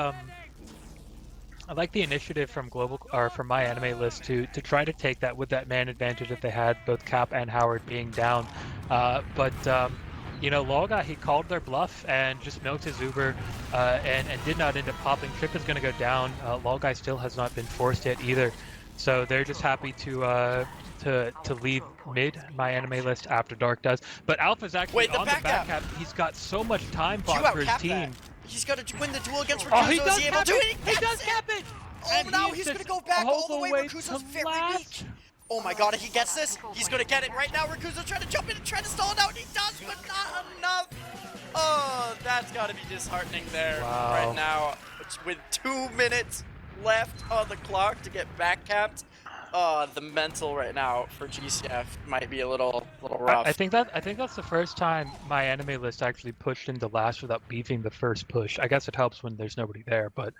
I like the initiative from from MyAnimeList to try to take that with that man advantage that they had, both Cap and Howard being down. Yeah, you know, Lolga, he called their bluff and just milked his Uber and did not end up popping. Trip is going to go down. Lolga still has not been forced yet either. So they're just happy to leave mid. MyAnimeList After Dark does. But Alpha's actually Wait, on the back cap. He's got so much time bought for his team. He's got to win the duel against Rakuzo. Oh, he does Is he able cap to do it! He does cap it! Oh, And now he's going to go back all the way. Rakuzo's very weak. Oh my god, if he gets this, he's going to get it right now. Rakuzo's trying to jump in and try to stall it out. He does, but not enough. Oh, that's got to be disheartening there right now. With 2 minutes left on the clock to get back capped. The mental right now for GCF might be a little rough. I think that's the first time MyAnimeList actually pushed into last without beefing the first push. I guess it helps when there's nobody there, but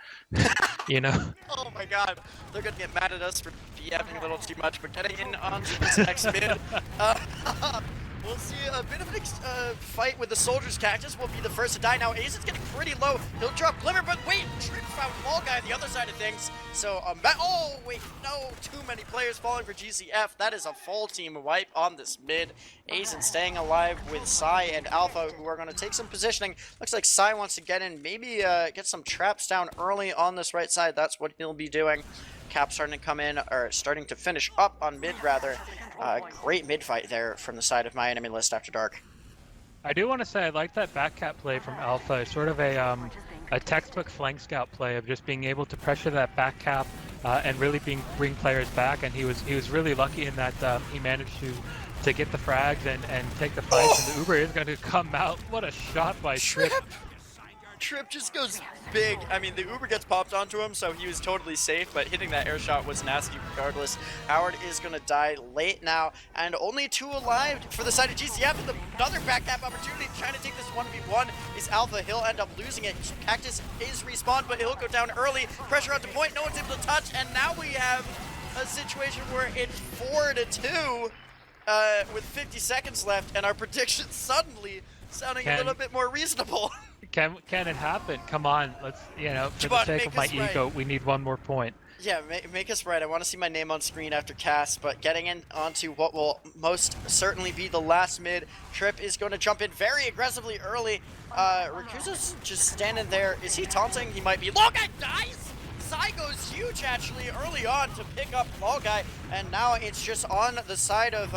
you know. Oh my god, they're gonna get mad at us for BFing a little too much, but getting in onto this next mid. We'll see a bit of a fight with the Soldier's Cactus. Will be the first to die. Now Ace is getting pretty low. He'll drop Glimmer, but wait, Trick found Fall Guy on the other side of things. So, oh wait, no, too many players falling for GCF. That is a full team wipe on this mid. Aizen staying alive with Sai and Alpha, who are going to take some positioning. Looks like Sai wants to get in, maybe get some traps down early on this right side. That's what he'll be doing. Cap starting to come in, or starting to finish up on mid, rather. Great mid fight there from the side of MyAnimeList After Dark. I do want to say I like that back cap play from Alpha. It's sort of a textbook flank scout play of just being able to pressure that back cap and really bring players back. And he was really lucky in that he managed to get the frags and take the fights. And the Uber is going to come out. What a shot by Trip. Trip just goes big. I mean, the Uber gets popped onto him, so he was totally safe, but hitting that air shot was nasty regardless. Howard is going to die late now, and only 2 alive for the side of GCF. Another back cap opportunity trying to take this 1v1 is Alpha. He'll end up losing it. Cactus is respawned, but he'll go down early. Pressure on to point, no one's able to touch, and now we have a situation where it's 4-2 with 50 seconds left, and our predictions suddenly sounding a little bit more reasonable. Can it happen? Come on, let's, you know, for the sake of my ego, we need 1 more point. Yeah, make us right. I want to see my name on screen after cast, but getting in onto what will most certainly be the last mid. Trip is going to jump in very aggressively early. Rakuza's just standing there. Is he taunting? He might be. Long Guy dies! Sai goes huge actually early on to pick up Fall Guy, and now it's just on the side of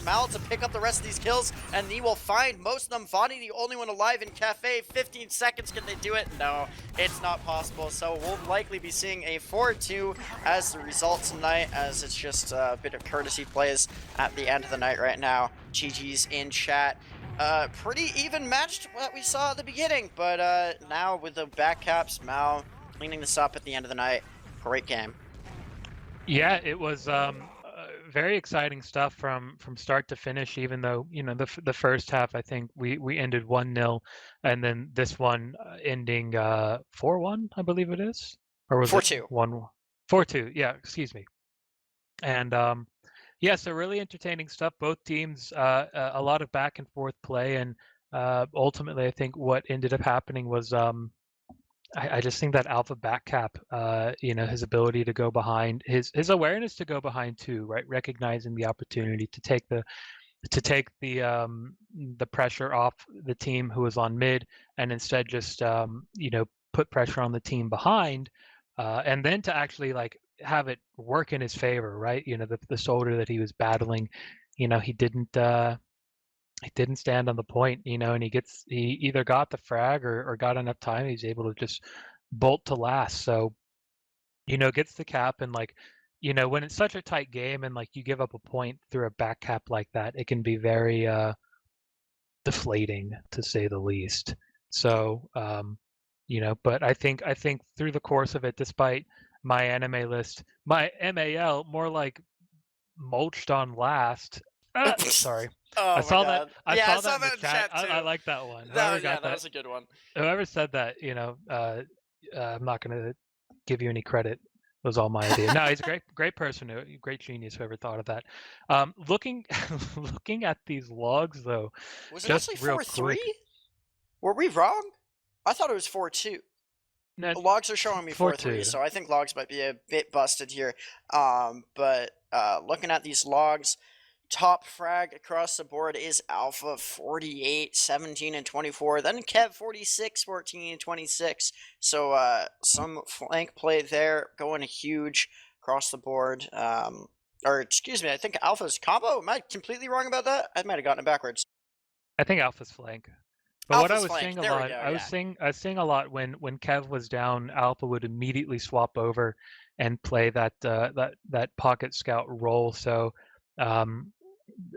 Mal to pick up the rest of these kills, and he will find most of them. VOD, the only one alive in Cafe. 15 seconds, can they do it? No, it's not possible, so we'll likely be seeing a 4-2 as the result tonight, as it's just a bit of courtesy plays at the end of the night right now. GG's in chat. Pretty even matched what we saw at the beginning, but now with the back caps, Mal cleaning this up at the end of the night. Great game. Yeah, it was very exciting stuff from start to finish, even though, you know, the first half, I think we ended 1-0, and then this one ending 4-1, I believe it is. Or was 4-2. it 1-1? 4-2, yeah, excuse me. And yeah, so really entertaining stuff. Both teams, a lot of back and forth play, and ultimately I think what ended up happening was I just think that Alpha back cap, you know, his ability to go behind, his awareness to go behind too, right? Recognizing the opportunity to take the pressure off the team who was on mid, and instead just you know, put pressure on the team behind, and then to actually like have it work in his favor, right? You know, the soldier that he was battling, you know, he didn't stand on the point, you know, and he either got the frag or got enough time. He's able to just bolt to last. So, you know, gets the cap, and like, you know, when it's such a tight game and like you give up a point through a back cap like that, it can be very deflating, to say the least. So, you know, but I think through the course of it, despite MyAnimeList, my MAL more like mulched on last. Sorry. Oh, I saw that. I yeah, saw that in the chat. too. I like that one. Yeah, that was a good one. Whoever said that, you know, I'm not going to give you any credit. It was all my idea. No, he's a great person, great genius. Whoever thought of that. Looking at these logs though, was it actually 4-3? Were we wrong? I thought it was 4-2. No, logs are showing me 4-3, so I think logs might be a bit busted here. But looking at these logs, Top frag across the board is Alpha 48, 17, and 24. Then Kev 46, 14, and 26. So some flank play there, going huge across the board. Or excuse me, I think Alpha's combo. Am I completely wrong about that? I might have gotten it backwards. I think Alpha's flank. But what I Alpha's was flank. seeing a There we lot, go. I was Yeah. seeing a lot when Kev was down, Alpha would immediately swap over and play that pocket scout role. So um,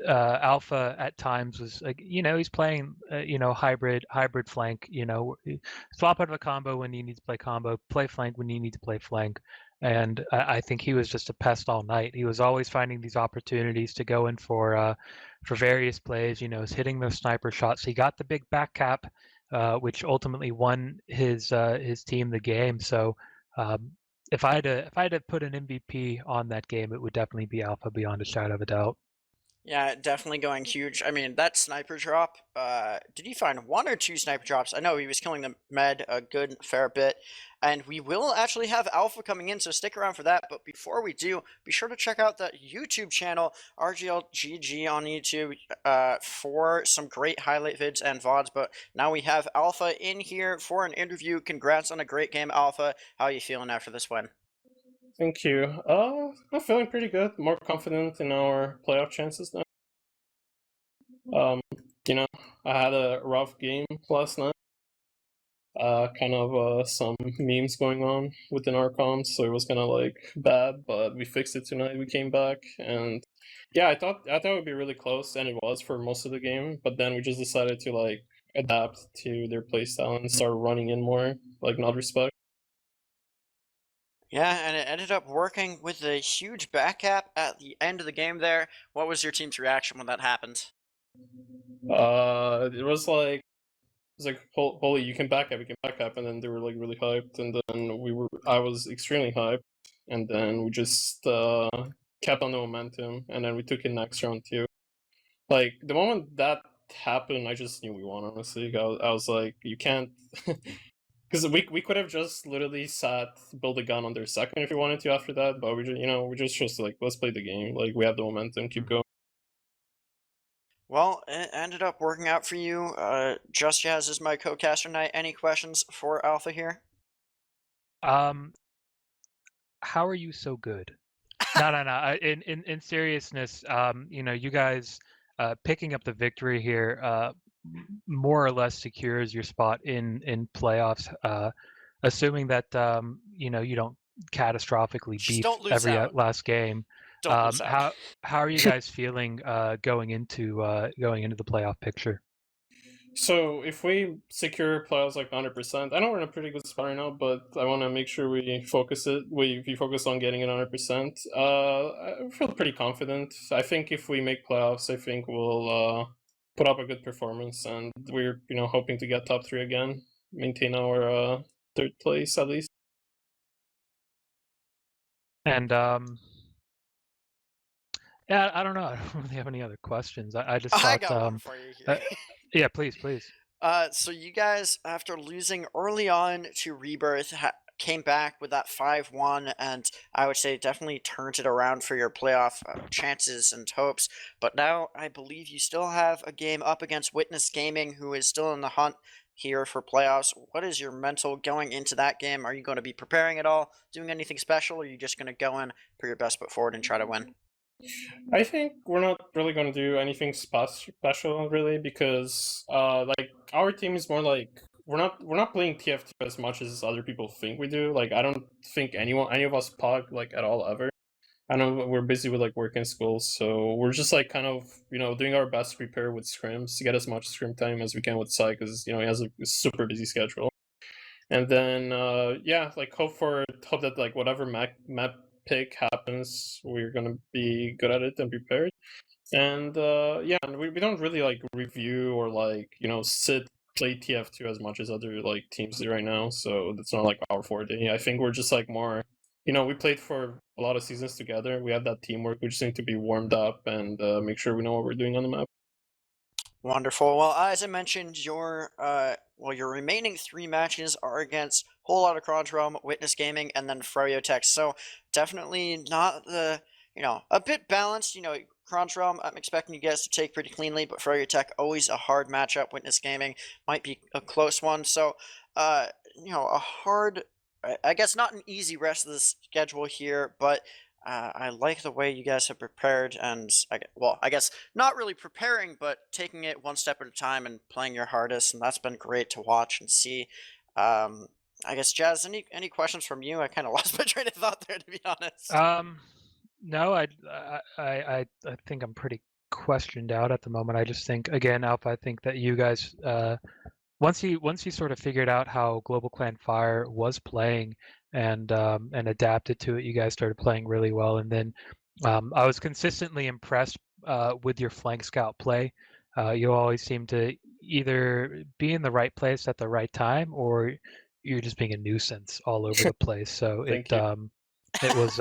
Alpha at times was like, he's playing hybrid flank. Swap out of a combo when you need to play combo, play flank when you need to play flank. And I think he was just a pest all night. He was always finding these opportunities to go in for various plays. Is hitting those sniper shots. He got the big back cap, which ultimately won his team the game. So if I had to put an MVP on that game, it would definitely be Alpha beyond a shadow of a doubt. Yeah, definitely going huge. I mean, that sniper drop, did he find one or two sniper drops? I know he was killing the med a good fair bit. And we will actually have Alpha coming in, so stick around for that. But before we do, be sure to check out the YouTube channel, RGLgg on YouTube, for some great highlight vids and VODs. But now we have Alpha in here for an interview. Congrats on a great game, Alpha. How are you feeling after this win? Thank you. I'm feeling pretty good. More confident in our playoff chances now. You know, I had a rough game last night. Some memes going on within our comms, so it was kind of like bad, but we fixed it tonight. We came back, and yeah, I thought it would be really close, and it was for most of the game. But then we just decided to like adapt to their playstyle and start running in more, like not respect. Yeah, and it ended up working with a huge back cap at the end of the game there. What was your team's reaction when that happened? It was like holy, you can back up, you can back up, and then they were like really hyped, and then I was extremely hyped, and then we just kept on the momentum, and then we took it next round too. Like the moment that happened, I just knew we won. Honestly, I was like, you can't, because we could have just literally sat, build a gun on their second if we wanted to after that, but we just chose to like, let's play the game. Like we have the momentum, keep going. Well, it ended up working out for you. Just Jazz is my co-caster tonight. Any questions for Alpha here? Um, how are you so good? No, no, no. In seriousness, you guys picking up the victory here more or less secures your spot in playoffs. Assuming that you don't catastrophically Just beef don't lose every out. last game. Don't lose out. How are you guys feeling going into the playoff picture? So if we secure playoffs like 100%, I know we're in a pretty good spot right now, but I want to make sure we focus it. We focus on getting it 100%. I feel pretty confident. I think if we make playoffs, I think we'll put up a good performance, and we're hoping to get top 3 again, maintain our third place at least. And yeah, I don't know. I don't really have any other questions. I just I thought, got one for you here. yeah, please, please. So you guys, after losing early on to Rebirth, came back with that 5-1, and I would say definitely turned it around for your playoff chances and hopes. But now I believe you still have a game up against Witness Gaming, who is still in the hunt here for playoffs. What is your mental going into that game? Are you going to be preparing at all, doing anything special, or are you just going to go in, put your best foot forward, and try to win? I think we're not really going to do anything special really, because like our team is more like we're not playing TF2 as much as other people think we do. Like I don't think any of us pog like at all ever. I know we're busy with like work and school, so we're just like kind of doing our best to prepare with scrims to get as much scrim time as we can with Sai, because he has a super busy schedule. And then yeah, like hope that like whatever map pick happens, we're gonna be good at it and prepared. And yeah, and we don't really like review or like sit play TF2 as much as other like teams do right now, so that's not like our forte. I think we're just like more we played for a lot of seasons together, we have that teamwork, we just need to be warmed up and make sure we know what we're doing on the map. Wonderful. Well, as I mentioned, your remaining 3 matches are against Whole Lotta Cronchrom, Witness Gaming, and then Froyo Tech. So definitely not a bit balanced. Crunch Realm, I'm expecting you guys to take pretty cleanly, but for your tech, always a hard matchup. Witness Gaming might be a close one. So, a hard, I guess not an easy rest of the schedule here, but I like the way you guys have prepared, and I guess not really preparing, but taking it one step at a time and playing your hardest, and that's been great to watch and see. Um, I guess Jazz, any questions from you? I kind of lost my train of thought there, to be honest. No, I think I'm pretty questioned out at the moment. I just think, again, Alpha, I think that you guys, once you sort of figured out how Global Clan Fire was playing and adapted to it, you guys started playing really well. And then I was consistently impressed with your flank scout play. You always seem to either be in the right place at the right time, or you're just being a nuisance all over the place. So Thank you. it was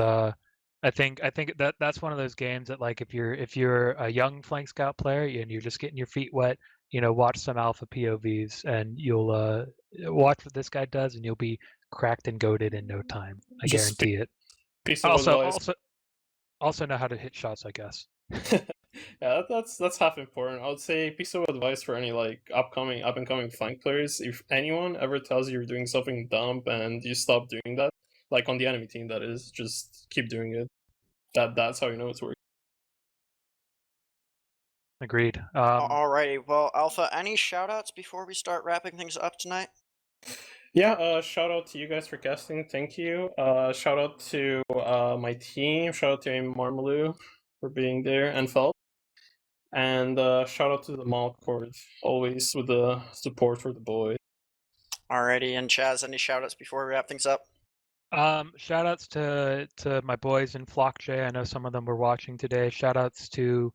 I think that's one of those games that, like, if you're a young flank scout player and you're just getting your feet wet, watch some alpha POVs and you'll watch what this guy does and you'll be cracked and goated in no time. I Just guarantee it. piece of Also, advice. also know how to hit shots, I guess. Yeah, that's half important. I would say piece of advice for any like up and coming flank players: if anyone ever tells you you're doing something dumb and you stop doing that, like on the enemy team, that is, just keep doing it. That's how you know it's working. Agreed. Alrighty, well, Alpha, any shoutouts before we start wrapping things up tonight? Yeah, shout out to you guys for guesting. Thank you. Shout out to my team. Shout out to Marmalou for being there and Felt. And shout out to the Mall Court, always with the support for the boys. Alrighty, and Chaz, any shoutouts before we wrap things up? Shout outs to my boys in Flock J. I know some of them were watching today. Shout outs to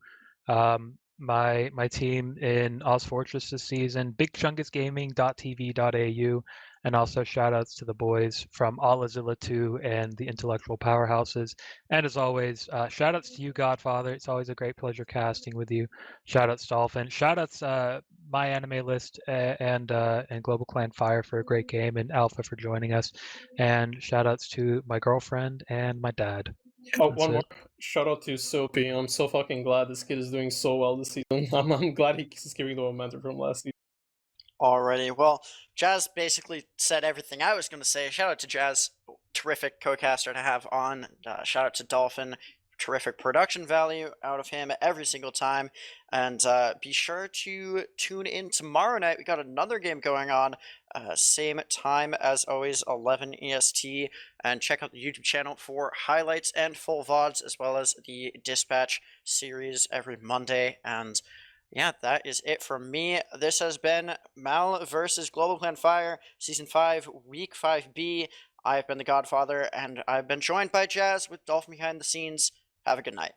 my team in Oz Fortress this season, bigchunkusgaming.tv.au, and also shout outs to the boys from Alazilla 2 and the Intellectual Powerhouses. And as always, shout outs to you, Godfather. It's always a great pleasure casting with you. Shout outs to Dolphin. Shout outs MyAnimeList and Global Clan Fire for a great game, and Alpha for joining us. And shout outs to my girlfriend and my dad. Oh, That's one it. more shout out to Soapy. I'm so fucking glad this kid is doing so well this season. I'm glad he's giving the momentum from last season. Alrighty, well, Jazz basically said everything I was going to say. Shout out to Jazz, terrific co-caster to have on. Shout out to Dolphin, terrific production value out of him every single time. And be sure to tune in tomorrow night. We got another game going on, same time as always, 11 EST. And check out the YouTube channel for highlights and full VODs, as well as the Dispatch series every Monday. And yeah, that is it from me. This has been Mal versus Global Clan Fire, Season 5, Week 5B. I've been the Godfather, and I've been joined by Jazz with Dolphin behind the scenes. Have a good night.